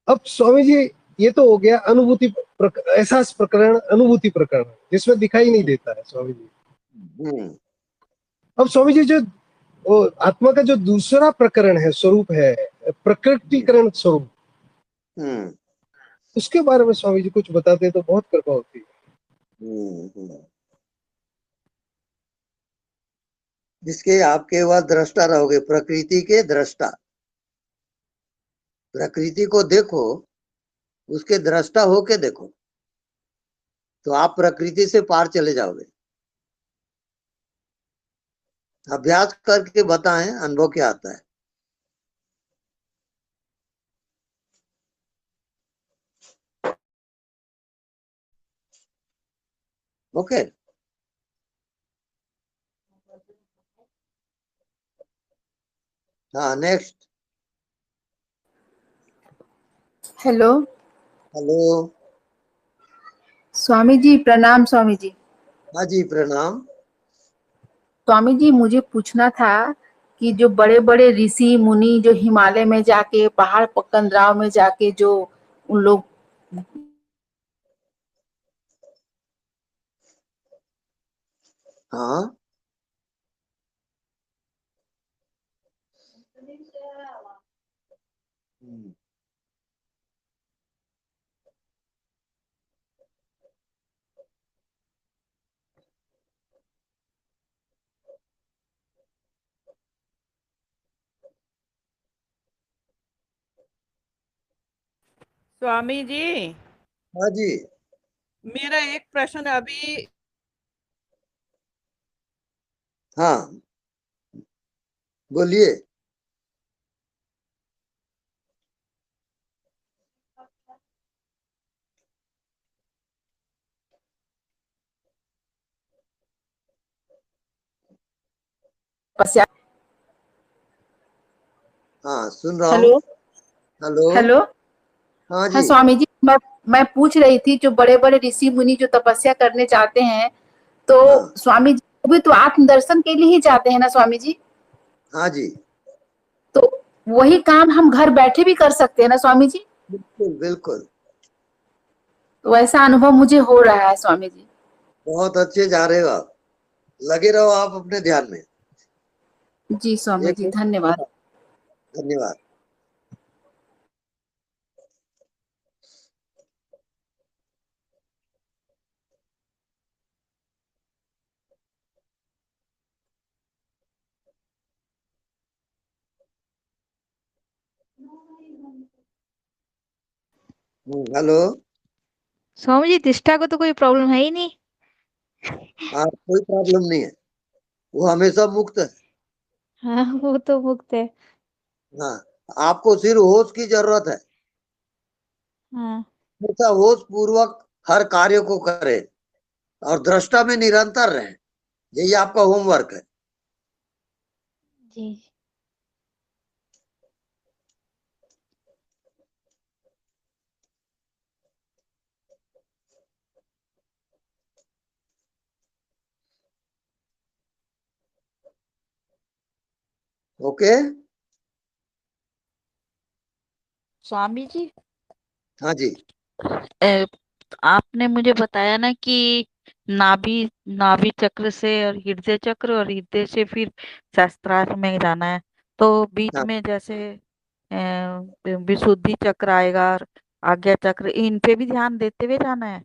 अब स्वामी जी ये तो हो गया एहसास प्रकरण, अनुभूति प्रकरण जिसमें दिखाई नहीं देता है स्वामी जी। अब स्वामी जी जो आत्मा का जो दूसरा प्रकरण है, स्वरूप है प्रकृतिकरण स्वरूप, हम्म उसके बारे में स्वामी जी कुछ बताते तो बहुत कृपा होती। जिसके आप केवल दृष्टा रहोगे, प्रकृति के दृष्टा। प्रकृति को देखो, उसके दृष्टा होके देखो, तो आप प्रकृति से पार चले जाओगे। अभ्यास करके बताएं, अनुभव क्या आता है। ओके। हाँ, next. Hello hello. Swami ji, प्रणाम स्वामी जी। हाँ जी, प्रणाम। स्वामी जी, मुझे पूछना था कि जो बड़े बड़े ऋषि मुनि जो हिमालय में जाके, पहाड़ कंदराव में जाके जो उन लोग हाँ। स्वामी जी, हाँ जी। मेरा एक प्रश्न अभी। हाँ, बोलिए। तपस्या। हाँ, सुन रहा हूँ। Hello hello. हेलो। हाँ हाँ जी। स्वामी जी, मैं पूछ रही थी, जो बड़े बड़े ऋषि मुनि जो तपस्या करने जाते हैं, तो हाँ। स्वामी जी वो भी तो आत्मदर्शन के लिए ही जाते हैं ना स्वामी जी? हाँ जी, तो वही काम हम घर बैठे भी कर सकते हैं ना स्वामी जी? बिल्कुल बिल्कुल। तो ऐसा अनुभव मुझे हो रहा है स्वामी जी। बहुत अच्छे जा रहे हो आप। लगे रहो आप अपने ध्यान में। जी स्वामी एक जी, धन्यवाद। धन्यवाद। हेलो। स्वामी जी, तिष्ठा को तो कोई प्रॉब्लम है ही नहीं। हाँ, कोई प्रॉब्लम नहीं है, वो हमेशा मुक्त है। हाँ, वो तो मुक्त है। हाँ, आपको सिर्फ होश की जरूरत है। हाँ हमेशा होश पूर्वक हर कार्य को करे और दृष्टा में निरंतर रहे। यही आपका होमवर्क है। जी। ओके। स्वामी जी, हाँ जी। ए, आपने मुझे बताया ना कि नाभि नाभि चक्र से और हृदय चक्र और हृदय से फिर सहस्त्रार में जाना है। तो बीच हाँ, में जैसे विशुद्धि चक्र आएगा और आज्ञा चक्र, इन पे भी ध्यान देते हुए जाना है।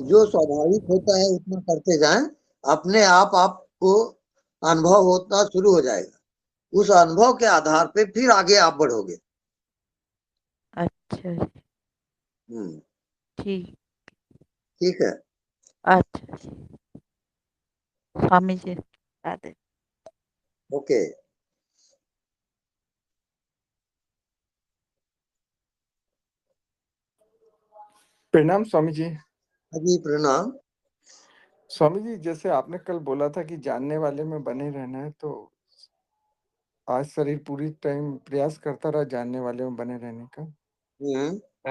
जो स्वाभाविक होता है उतना करते जाएं, अपने आप आपको अनुभव होता शुरू हो जाएगा। उस अनुभव के आधार पे फिर आगे आप बढ़ोगे। अच्छा जी, हम्म ठीक। ठीक है। अच्छा जी, स्वामी जी, राधे। ओके। प्रणाम स्वामी जी। हाँ जी, प्रणाम। स्वामी जी, जैसे आपने कल बोला था कि जानने वाले में बने रहना है, तो आज शरीर पूरी टाइम प्रयास करता रहा जानने वाले में बने रहने का,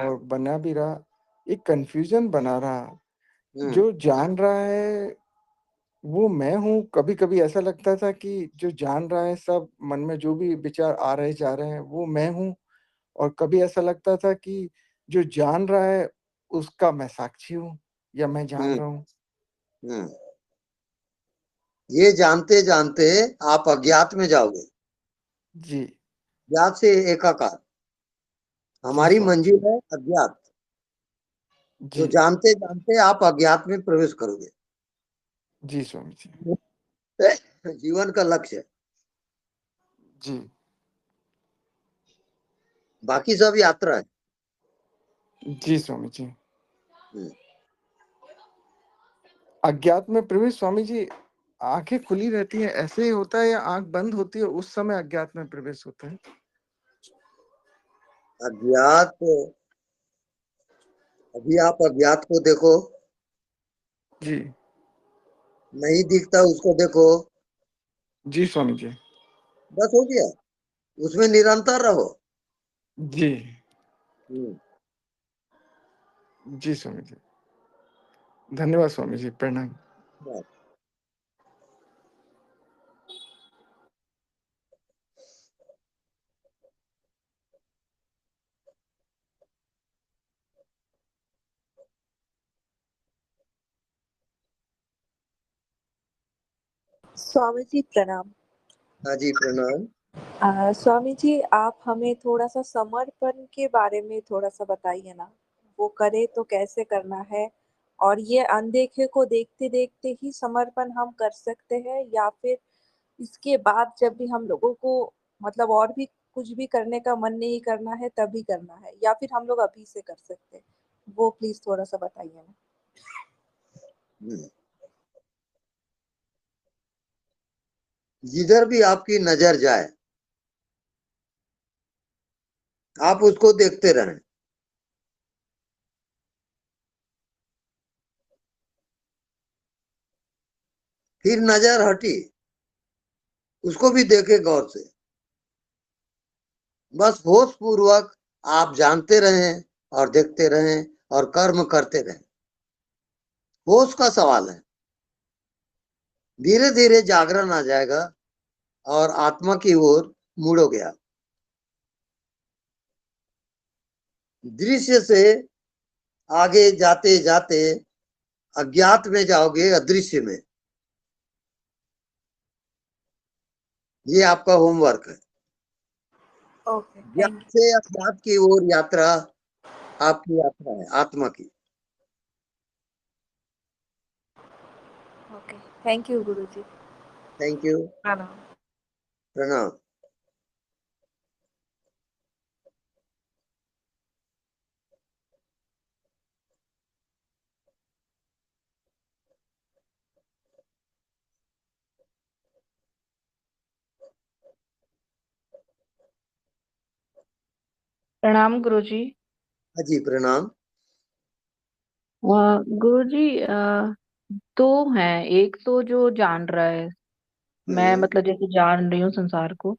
और बना भी रहा। एक कंफ्यूजन बना रहा। जो जान रहा है वो मैं हूँ। कभी कभी ऐसा लगता था कि जो जान रहा है, सब मन में जो भी विचार आ रहे जा रहे हैं वो मैं हूँ। और कभी ऐसा लगता था कि जो जान रहा है उसका मैं साक्षी हूँ, या मैं जान रहा हूँ। हम्म ये जानते जानते आप अज्ञात में जाओगे। जी। ज्ञात से एकाकार। हमारी स्वामी मंजिल है अज्ञात। तो जी जानते जानते आप अज्ञात में प्रवेश करोगे। जी स्वामी जी जीवन का लक्ष्य है, जी बाकी सब यात्रा है। जी स्वामी जी। हम्म। अज्ञात में प्रवेश स्वामी जी, आंखें खुली रहती है ऐसे ही होता है या आंख बंद होती है उस समय अज्ञात में प्रवेश होता है? अज्ञात, अभी आप अज्ञात को देखो, जी नहीं दिखता उसको देखो, जी स्वामी जी बस हो गया। उसमें निरंतर रहो। जी हम्म। जी स्वामी जी, धन्यवाद स्वामी जी, प्रणाम। बस। स्वामी जी प्रणाम। हाँ जी प्रणाम। स्वामी जी आप हमें थोड़ा सा समर्पण के बारे में थोड़ा सा बताइए ना, वो करे तो कैसे करना है, और ये अनदेखे को देखते देखते ही समर्पण हम कर सकते हैं या फिर इसके बाद जब भी हम लोगों को मतलब और भी कुछ भी करने का मन नहीं करना है तभी करना है, या फिर हम लोग अभी से कर सकते हैं, वो प्लीज थोड़ा सा बताइए ना। हम्म। जिधर भी आपकी नजर जाए आप उसको देखते रहें। फिर नजर हटी, उसको भी देखे गौर से। बस होश पूर्वक आप जानते रहें और देखते रहें और कर्म करते रहें। होश का सवाल है। धीरे धीरे जागरण आ जाएगा और आत्मा की ओर मुड़ोगे आप। दृश्य से आगे जाते जाते अज्ञात में जाओगे, अदृश्य में। ये आपका होमवर्क है। ओके, ज्ञात थैंक से अज्ञात की ओर यात्रा आपकी यात्रा है, आत्मा की। You. Okay, thank you Guruji. Thank you. प्रणाम। प्रणाम। प्रणाम गुरुजी। हाँ जी प्रणाम। गुरुजी, दो हैं, एक तो जो जान रहा है, मैं हम्म। मतलब जैसे जान रही हूँ संसार को,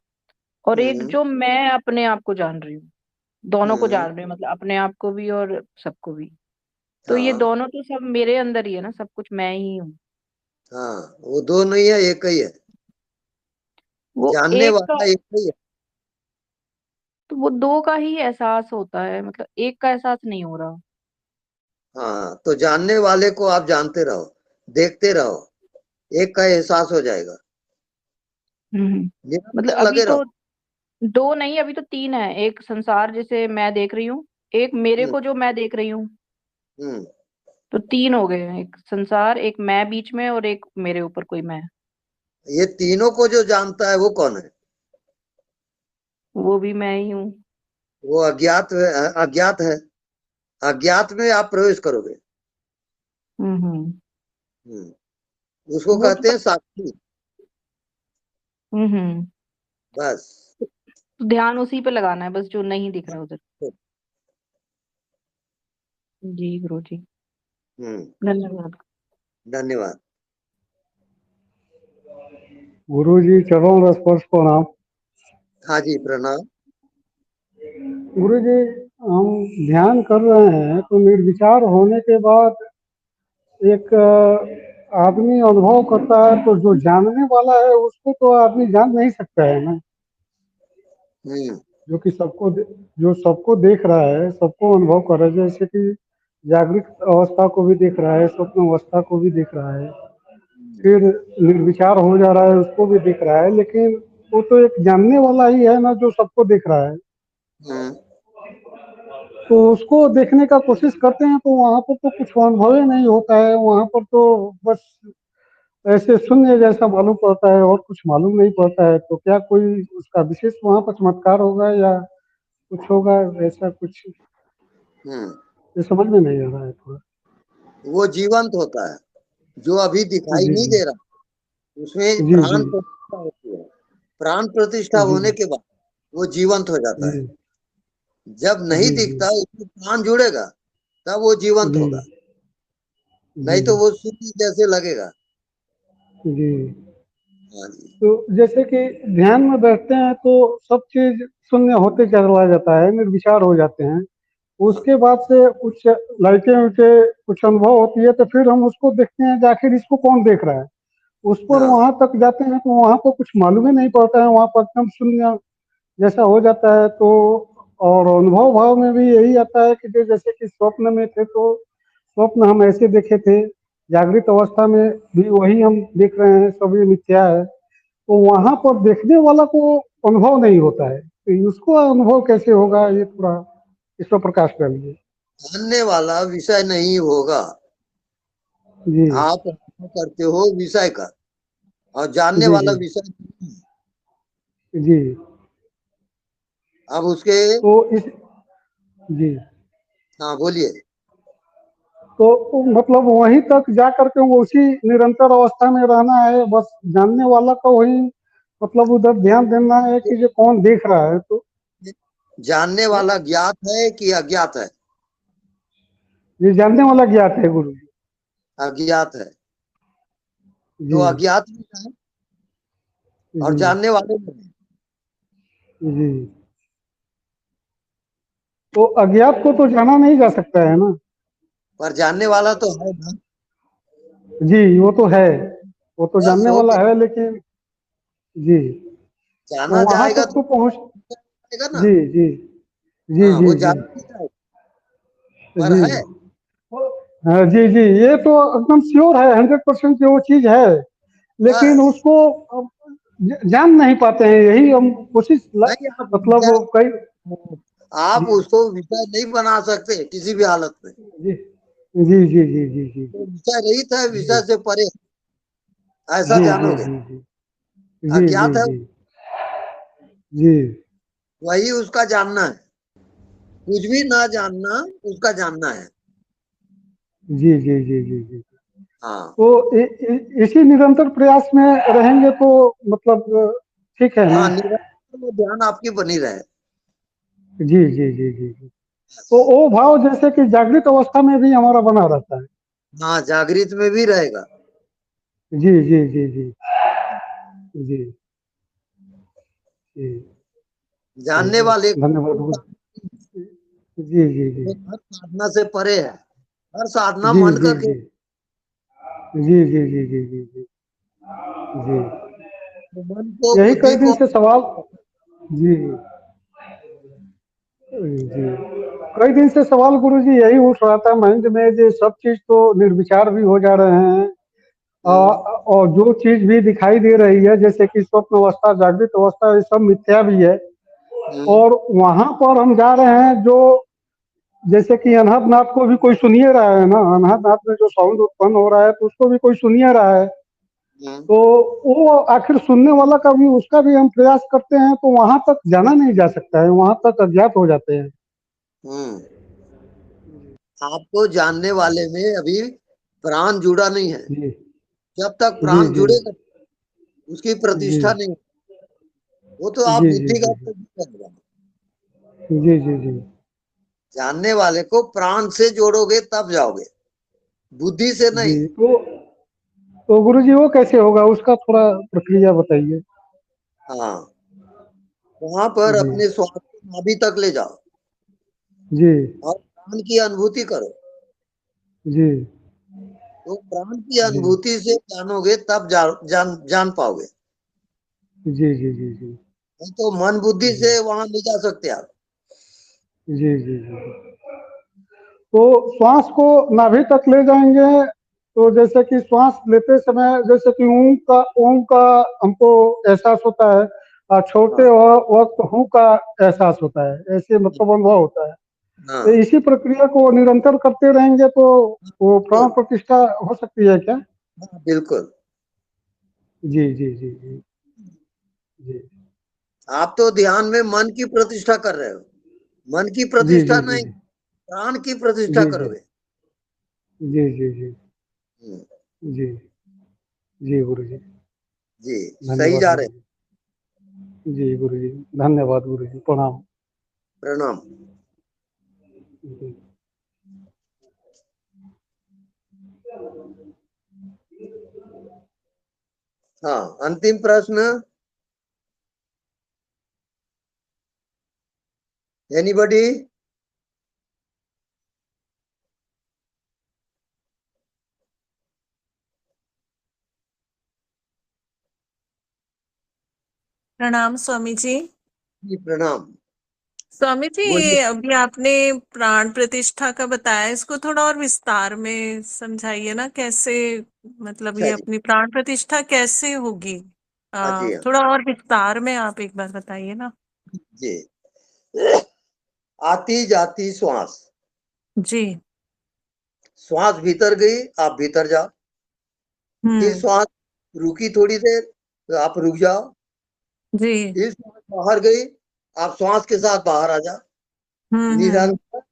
और एक हम्म। जो मैं अपने आप को जान रही हूँ। दोनों को हम्म। जान रही हूँ, मतलब अपने आप को भी और सबको भी। तो ये हाँ दोनों तो सब मेरे अंदर ही है ना, सब कुछ मैं ही हूँ। हाँ, वो दो नहीं है, एक ही है। वो जानने एक का, वाला एक ही है। तो वो दो का ही एहसास होता है, मतलब एक का एहसास नहीं हो रहा। हाँ, तो जानने वाले को आप जानते रहो, देखते रहो, एक का एहसास हो जाएगा। मतलब निरंतर अभी लगे तो रहो। दो नहीं, अभी तो तीन है। एक संसार जैसे मैं देख रही हूँ, एक मेरे हम्म। को जो मैं देख रही हूँ। हम्म। तो तीन हो गए हैं, एक संसार, एक मैं बीच में, और एक मेरे ऊपर कोई मैं। ये तीनों को जो जानता है वो कौन है? वो भी मैं ही हूँ। वो अज्ञात है, अज्ञात है। अज्ञात में आप प्रवेश करोगे। हम्म। उसको वो तो कहते हैं साक्षी। हम्म। बस। तो ध्यान उसी पे लगाना है बस, जो नहीं दिख रहा उधर। जी गुरु जी, हम्म। धन्यवाद। धन्यवाद। गुरु जी चरण स्पर्श प्रणाम। हाँ जी प्रणाम। गुरु जी, हम ध्यान कर रहे हैं तो निर्विचार होने के बाद एक आदमी अनुभव करता है, तो जो जानने वाला है उसको तो आदमी जान नहीं सकता है ना। जो कि जो सबको देख रहा है, सबको अनुभव कर रहा है, जैसे कि जागृत अवस्था को भी देख रहा है, स्वप्न अवस्था को भी देख रहा है, फिर निर्विचार हो जा रहा है उसको भी देख रहा है, लेकिन वो तो एक जानने वाला ही है ना जो सबको देख रहा है। तो उसको देखने का कोशिश करते हैं, तो वहाँ पर तो कुछ अनुभव ही नहीं होता है। वहाँ पर तो बस ऐसे शून्य जैसा मालूम पड़ता है और कुछ मालूम नहीं पड़ता है। तो क्या कोई उसका विशेष वहाँ पर चमत्कार होगा या कुछ होगा ऐसा कुछ? ये समझ में नहीं आ रहा है थोड़ा। वो जीवंत होता है, जो अभी दिखाई जी नहीं जी दे रहा, उसमें जी प्राण जी प्रतिष्ठा होती है। प्राण प्रतिष्ठा जी होने के बाद वो जीवंत हो जाता है। जी जब नहीं जी दिखता, उसमें प्राण जुड़ेगा, तब वो जीवंत जी होगा, जी नहीं तो वो सूर्य जैसे लगेगा। जी। हाँ जी। तो जैसे कि ध्यान में बैठते हैं तो सब चीज शून्य होते चला जाता है, निर्विचार हो जाते हैं। उसके बाद से कुछ लाइटें उइटे कुछ अनुभव होती है, तो फिर हम उसको देखते हैं कि आखिर इसको कौन देख रहा है। उस पर हाँ वहां तक जाते हैं तो वहां पर कुछ मालूम ही नहीं पड़ता है, वहां पर एकदम शून्य जैसा हो जाता है। तो और अनुभव भाव में भी यही आता है कि जैसे कि स्वप्न में थे तो स्वप्न हम ऐसे देखे थे, जागृत अवस्था में भी वही हम देख रहे हैं, सभी मिथ्या है। तो वहां पर देखने वाला को अनुभव नहीं होता है, तो उसको अनुभव कैसे होगा, ये थोड़ा इस पर प्रकाश डालिए। जानने वाला विषय नहीं होगा, जी आप अनुभव करते हो विषय का, और जानने जी वाला जी विषय नहीं है। जी। अब उसके तो इस जी हाँ बोलिए। तो मतलब वहीं तक जा करके वो उसी निरंतर अवस्था में रहना है, बस जानने वाला का वही मतलब उधर ध्यान देना है कि जो कौन देख रहा है। तो जानने वाला ज्ञात है कि अज्ञात है? ये जानने वाला ज्ञात है गुरु जी। अज्ञात है, तो जी अज्ञात में है और जी जानने वाले में है। जी। तो अज्ञात को तो जाना नहीं जा सकता है ना। पर जानने वाला तो है ना। जी वो तो है, वो तो बस जानने हो वाला गया, है, लेकिन जी तो जाना वहां जाएगा तक तो तो पहुंच। जाएगा ना। जी जी जी हाँ, जी वो जी जाना नहीं जाएगा, पर जी। है। हाँ जी जी, ये तो एकदम श्योर है, 100% वो चीज है, लेकिन बस उसको अब जान नहीं पाते हैं। यही हम कोशिश नहीं, आप मतलब विचार, कई आप जी उसको विषय नहीं बना सकते किसी भी हालत में। जी जी जी जी जी जी तो विषय रहित है, जी विषय से परे, ऐसा जी जी जानोगे। जी जी जी जी अज्ञात है, जी जी वही उसका जानना है। कुछ भी ना जानना उसका जानना है। जी जी जी जी जी। हाँ तो इसी निरंतर प्रयास में रहेंगे तो मतलब ठीक है ना। हाँ, निरंतर वो ध्यान आपकी बनी रहे। जी जी जी जी जी। तो वो भाव जैसे कि जागृत अवस्था में भी हमारा बना रहता है। हाँ, जागृत में भी रहेगा। जी जी जी जी जी जी। जानने चलिए, वाले को धन्यवाद कोई गुरु। जी जी जी वो हर साधना से परे है। हर साधना जी मन जी का जी खेल। जी जी जी जी जी जी जी। तो मन को, यही बुद्धि कई दिन को, से सवाल। जी जी। कई दिन से सवाल गुरु जी यही उठ रहा था माइंड में, जो सब चीज तो निर्विचार भी हो जा रहे हैं, और जो चीज भी दिखाई दे रही है जैसे कि स्वप्न अवस्था, जागृत अवस्था, ये सब मिथ्या भी है। और वहां पर हम जा रहे हैं जो जैसे कि अनहदनाथ को भी कोई सुनिए रहा है ना, अनहदनाथ में जो साउंड उत्पन्न हो रहा है तो उसको भी कोई सुनिए रहा है। तो वो आखिर सुनने वाला का भी, उसका भी हम प्रयास करते हैं, तो वहां तक जाना नहीं जा सकता है, वहां तक अज्ञात हो जाते हैं। आपको जानने वाले में अभी प्राण जुड़ा नहीं है। जी जब तक जी प्राण जी जुड़ेगा उसकी जी प्रतिष्ठा नहीं, वो तो आप जी जी बुद्धि का जी करेगा। जी जी जी जानने वाले को प्राण से जोड़ोगे तब जाओगे, बुद्धि से नहीं। जी। तो गुरु जी वो कैसे होगा, उसका थोड़ा प्रक्रिया बताइए। हाँ, वहां पर जी अपने श्वास को नाभि तक ले जाओ जी और प्राण की अनुभूति करो। जी तो प्राण की जी अनुभूति से जानोगे तब जान पाओगे। जी जी जी जी नहीं तो मन बुद्धि जी से वहां नहीं जा सकते आप। जी जी जी। तो श्वास को नाभि तक ले जाएंगे, तो जैसे कि श्वास लेते समय जैसे कि ओम का हमको एहसास होता है, और छोड़ते वक्त हूँ का एहसास होता है, ऐसे मतलब अनुभव होता है। हाँ तो इसी प्रक्रिया को निरंतर करते रहेंगे तो वो प्राण प्रतिष्ठा हो सकती है क्या? हाँ, बिल्कुल। जी जी जी जी जी आप तो ध्यान में मन की प्रतिष्ठा कर रहे हो, मन की जी प्रतिष्ठा जी नहीं, जी प्राण की प्रतिष्ठा जी जी करोगे। जी जी जी हम्म, जी जी गुरु जी, जी सही धन्यवाद जा गुरु रहे। जी। जी गुरु जी, धन्यवाद गुरु जी, प्रणाम। प्रणाम। जी। हाँ, अंतिम प्रश्न। एनीबॉडी? प्रणाम स्वामी जी। जी प्रणाम। स्वामी जी, बोलिए। अभी आपने प्राण प्रतिष्ठा का बताया, इसको थोड़ा और विस्तार में समझाइए ना, कैसे मतलब अच्छा ये जी। अपनी प्राण प्रतिष्ठा कैसे होगी? हाँ जी, हाँ थोड़ा और विस्तार में आप एक बार बताइए ना। जी। आती जाती श्वास, जी। श्वास भीतर गई, आप भीतर जाओ। फिर श्वास रुकी थोड़ी देर, तो आप रुक जाओ। जी। फिर श्वास बाहर गई, आप श्वास के साथ बाहर आ जाओ। हम्म। निरंतर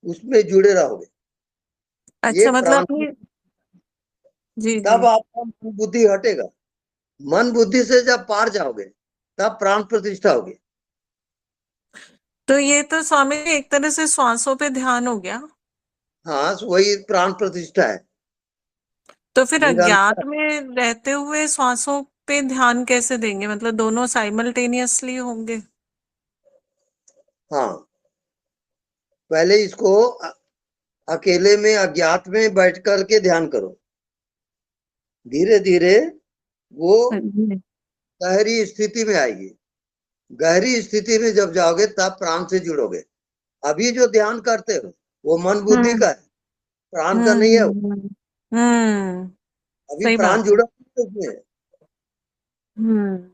उसमें जुड़े रहोगे। ये अच्छा, मतलब प्राण, अपनी। जी जी। तब आपका मन बुद्धि हटेगा। मन बुद्धि से जब पार जाओगे तब प्राण प्रतिष्ठा होगी। तो ये तो स्वामी जी एक तरह से श्वासों पे ध्यान हो गया। हाँ, वही प्राण प्रतिष्ठा है। तो फिर अज्ञात निरंतर। में रहते हुए श्वासों पे ध्यान कैसे देंगे? मतलब दोनों साइमल्टेनियसली होंगे? हाँ, पहले इसको अकेले में अज्ञात में बैठ करके ध्यान करो। धीरे धीरे वो जी। गहरी स्थिति में आएगी। गहरी स्थिति में जब जाओगे तब प्राण से जुड़ोगे। अभी जो ध्यान करते हो वो मन बुद्धि हम्म का है, प्राण का नहीं है वो। हम्म। अभी सही प्राण बात है। जुड़ा नहीं है उसमें। हम्म।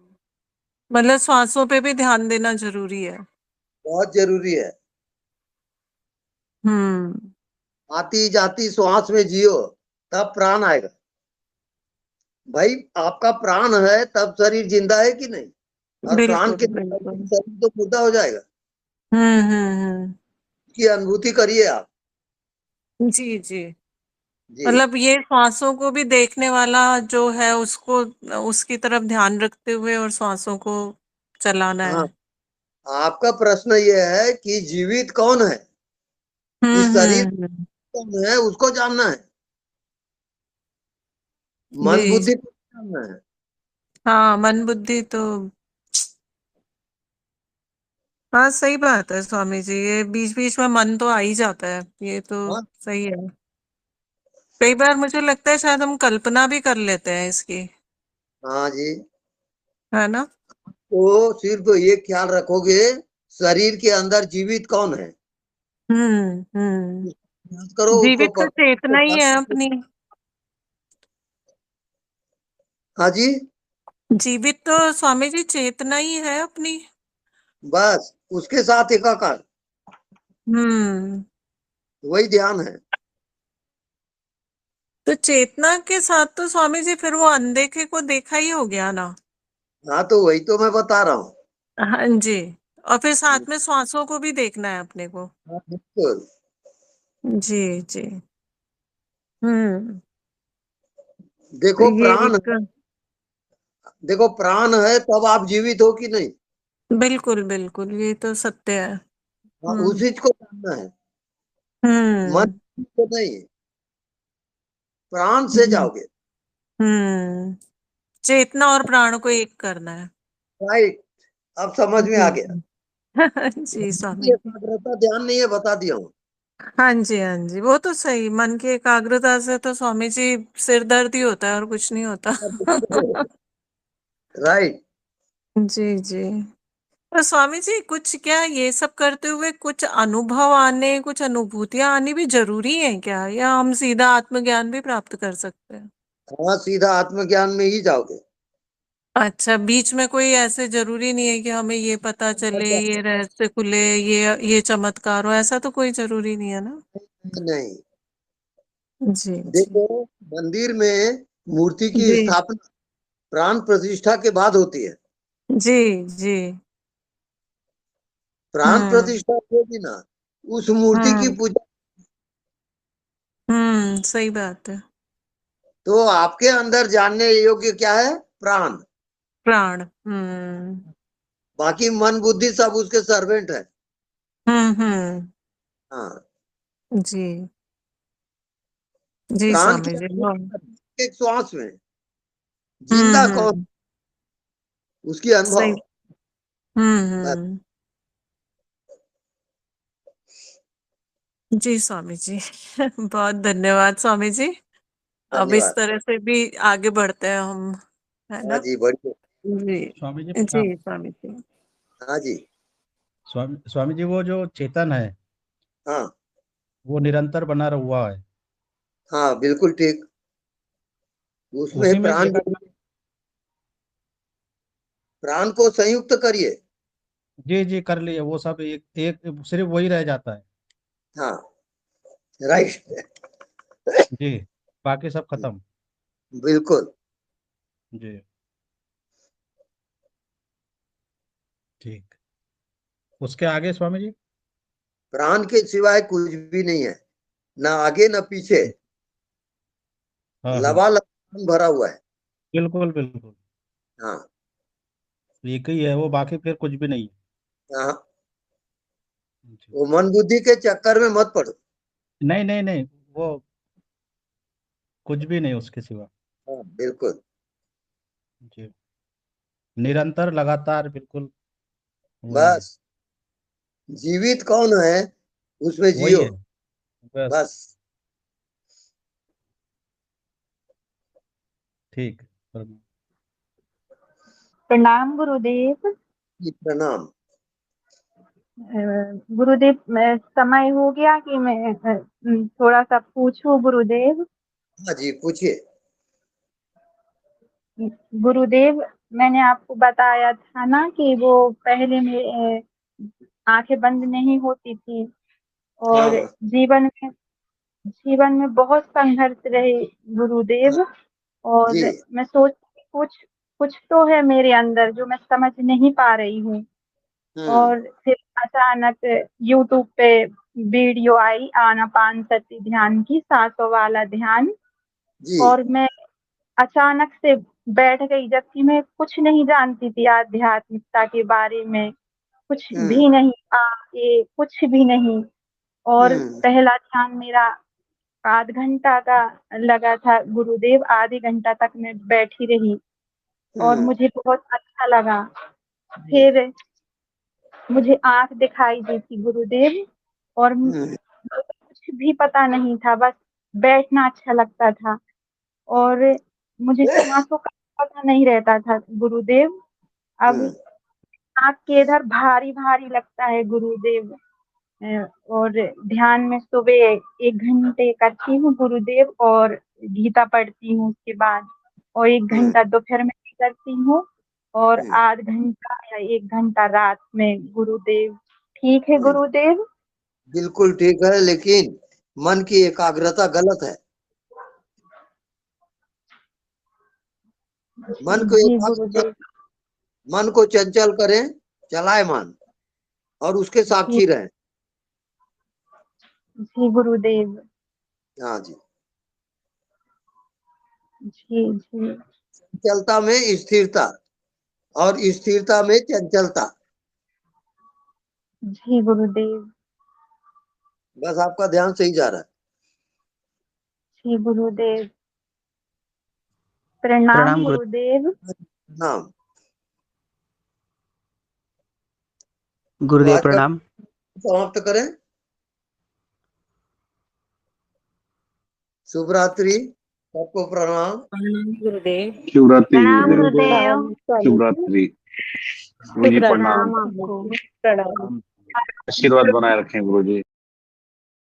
मतलब श्वासों पे भी ध्यान देना जरूरी है। बहुत जरूरी है। हम्म। आती जाती श्वास में जियो, तब प्राण आएगा। भाई आपका प्राण है तब शरीर जिंदा है कि नहीं? और प्राण बिल्कुल के बिल्कुल। शरीर तो मुर्दा हो जाएगा। हम्म। की अनुभूति करिए आप। जी जी। जी मतलब ये श्वासों को भी देखने वाला जो है उसको, उसकी तरफ ध्यान रखते हुए और श्वासों को चलाना हाँ, है। आपका प्रश्न ये है कि जीवित कौन है, इस शरीर हम्म। कौन है, उसको जानना है। मन जी बुद्धि जी। को जानना है। हाँ, मन बुद्धि तो। हाँ, सही बात है स्वामी जी, ये बीच बीच में मन तो आ ही जाता है, ये तो हाँ सही है। कई बार मुझे लगता है शायद हम कल्पना भी कर लेते हैं इसकी, हाँ जी। है ना? तो सिर्फ ये ख्याल रखोगे शरीर के अंदर जीवित कौन है, हम्म। याद करो उसको जीवित तो चेतना ही है पकड़ो। अपनी। हाँ जी, जीवित तो स्वामी जी चेतना ही है अपनी। बस उसके साथ एकाकार, हम्म। वही ध्यान है। तो चेतना के साथ तो स्वामी जी फिर वो अनदेखे को देखा ही हो गया ना? हाँ, तो वही तो मैं बता रहा हूँ। हाँ जी। और फिर साथ में श्वासों को भी देखना है अपने को। हाँ, बिल्कुल। जी जी। हम्म। तो देखो ये प्राण, एक। देखो प्राण है तब आप जीवित हो कि नहीं? बिल्कुल बिल्कुल, ये तो सत्य है। हाँ, हम्म। उसी को जानना है, मन हम्म। को नहीं। प्राण से हम्म। जाओगे। हम्म। चेतना और प्राण को एक करना है। राइट, अब समझ में जी आ गया। जी। जी स्वामी ये जी। एकाग्रता ध्यान नहीं है, बता दिया हूँ। हाँ जी हाँ जी, वो तो सही, मन की एकाग्रता से तो स्वामी जी सिर दर्द ही होता है और कुछ नहीं होता। राइट। जी जी। और स्वामी जी कुछ क्या ये सब करते हुए कुछ अनुभव आने, कुछ अनुभूतियां आनी भी जरूरी है क्या, या हम सीधा आत्मज्ञान भी प्राप्त कर सकते हैं? हाँ, सीधा आत्मज्ञान में ही जाओगे। अच्छा, बीच में कोई ऐसे जरूरी नहीं है कि हमें ये पता चले, ये रहस्य खुले, ये चमत्कार हो, ऐसा तो कोई जरूरी नहीं है ना? नहीं, जी जी देखो मंदिर में मूर्ति की जी स्थापना प्राण प्रतिष्ठा के बाद होती है। जी जी। प्राण प्रतिष्ठा होगी ना, उस मूर्ति की हम्म पूजा। सही बात है। तो आपके अंदर जानने योग्य क्या है? प्राण। प्राण। बाकी मन बुद्धि सब उसके सर्वेंट है। हम्म। हाँ, जी जी प्राण स्वामी जी। की एक श्वास में जिंदा कौन, हम्म। उसकी सही। अनुभव। बस, हम्म। जी स्वामी जी। बहुत धन्यवाद स्वामी जी। अब इस धन्यवाद। तरह से भी आगे बढ़ते हैं हम, है हाँ ना? जी, बढ़िया। जी स्वामी जी प्रणाम। जी स्वामी जी। हाँ जी। स्वामी जी, वो जो चेतन है हाँ वो निरंतर बना हुआ है। हाँ, बिल्कुल ठीक। उसमें उसी में प्राण एकाग्र। प्राण को संयुक्त करिए। जी जी, कर लिए वो सब, एक एक सिर्फ वही रह जाता है। हाँ, राइट। जी, बाकी सब खत्म। बिल्कुल। जी, ठीक। उसके आगे स्वामी जी? प्राण के सिवाय कुछ भी नहीं है, ना आगे ना पीछे। हाँ हाँ, लबालब प्राण भरा हुआ है। बिल्कुल बिल्कुल, हाँ एक ही है वो, बाकी फिर कुछ भी नहीं हाँ, है। जी। वो मन बुद्धि के चक्कर में मत पड़ो। नहीं नहीं नहीं, वो कुछ भी नहीं उसके सिवा। हाँ बिल्कुल। जी, निरंतर लगातार बिल्कुल वही है। बस, जीवित कौन है उसमें वही जियो। है बस। बस। ठीक। प्रणाम गुरुदेव। जी, प्रणाम। गुरुदेव, समय हो गया कि मैं थोड़ा सा पूछूं गुरुदेव? हाँ जी, पूछिए। गुरुदेव, मैंने आपको बताया था ना कि वो पहले में आंखें बंद नहीं होती थी, हाँ और हाँ जीवन में बहुत संघर्ष रहे हाँ, गुरुदेव। और जी। मैं सोच कुछ कुछ तो है मेरे अंदर जो मैं समझ नहीं पा रही हूँ। हम्म। और फिर अचानक यूट्यूब पे वीडियो आई आनापान सती ध्यान की, सांसों वाला ध्यान। जी। और मैं अचानक से बैठ गई, जबकि मैं कुछ नहीं जानती थी आध्यात्मिकता के बारे में, कुछ हम्म भी नहीं, ये कुछ भी नहीं। और हम्म पहला ध्यान मेरा आध घंटा का लगा था गुरुदेव, आधे घंटा तक मैं बैठी रही और हम्म मुझे बहुत अच्छा लगा। हम्म फिर मुझे आंख दिखाई दी थी गुरुदेव, और हम्म कुछ भी पता नहीं था, बस बैठना अच्छा लगता था। और मुझे सांसों का पता नहीं रहता था गुरुदेव। अब हम्म आंख के इधर भारी भारी लगता है गुरुदेव। और ध्यान में सुबह 1 घंटे करती हूँ गुरुदेव, और गीता पढ़ती हूँ उसके बाद, और 1 घंटा दोपहर में भी करती हूँ, और हम्म आध घंटा या 1 घंटा रात में गुरुदेव। ठीक है हम्म। गुरुदेव? बिल्कुल ठीक है, लेकिन मन की एकाग्रता गलत है। मन जी को जी एकाग्र कर, गुरुदेव। मन को चंचल करें, चलायमान, और उसके जी साक्षी रहें। जी गुरुदेव। हाँ जी। जी जी चंचलता में स्थिरता, और स्थिरता में चंचलता। जी गुरुदेव। बस आपका ध्यान सही जा रहा है। जी गुरुदेव। प्रणाम प्रणाम गुरु। गुरुदेव। नाम। तो गुरुदेव आज का प्रणाम। समाप्त करें। शुभ रात्रि, सबको प्रणाम। प्रणाम गुरुदेव। शिवरात्रि प्रणाम गुरुदेव। गुरुदेव। शुभ रात्रि गुरु शुभ जी, रात्रि प्रणाम। आपको। प्रणाम। आशीर्वाद बनाए रखें गुरु जी।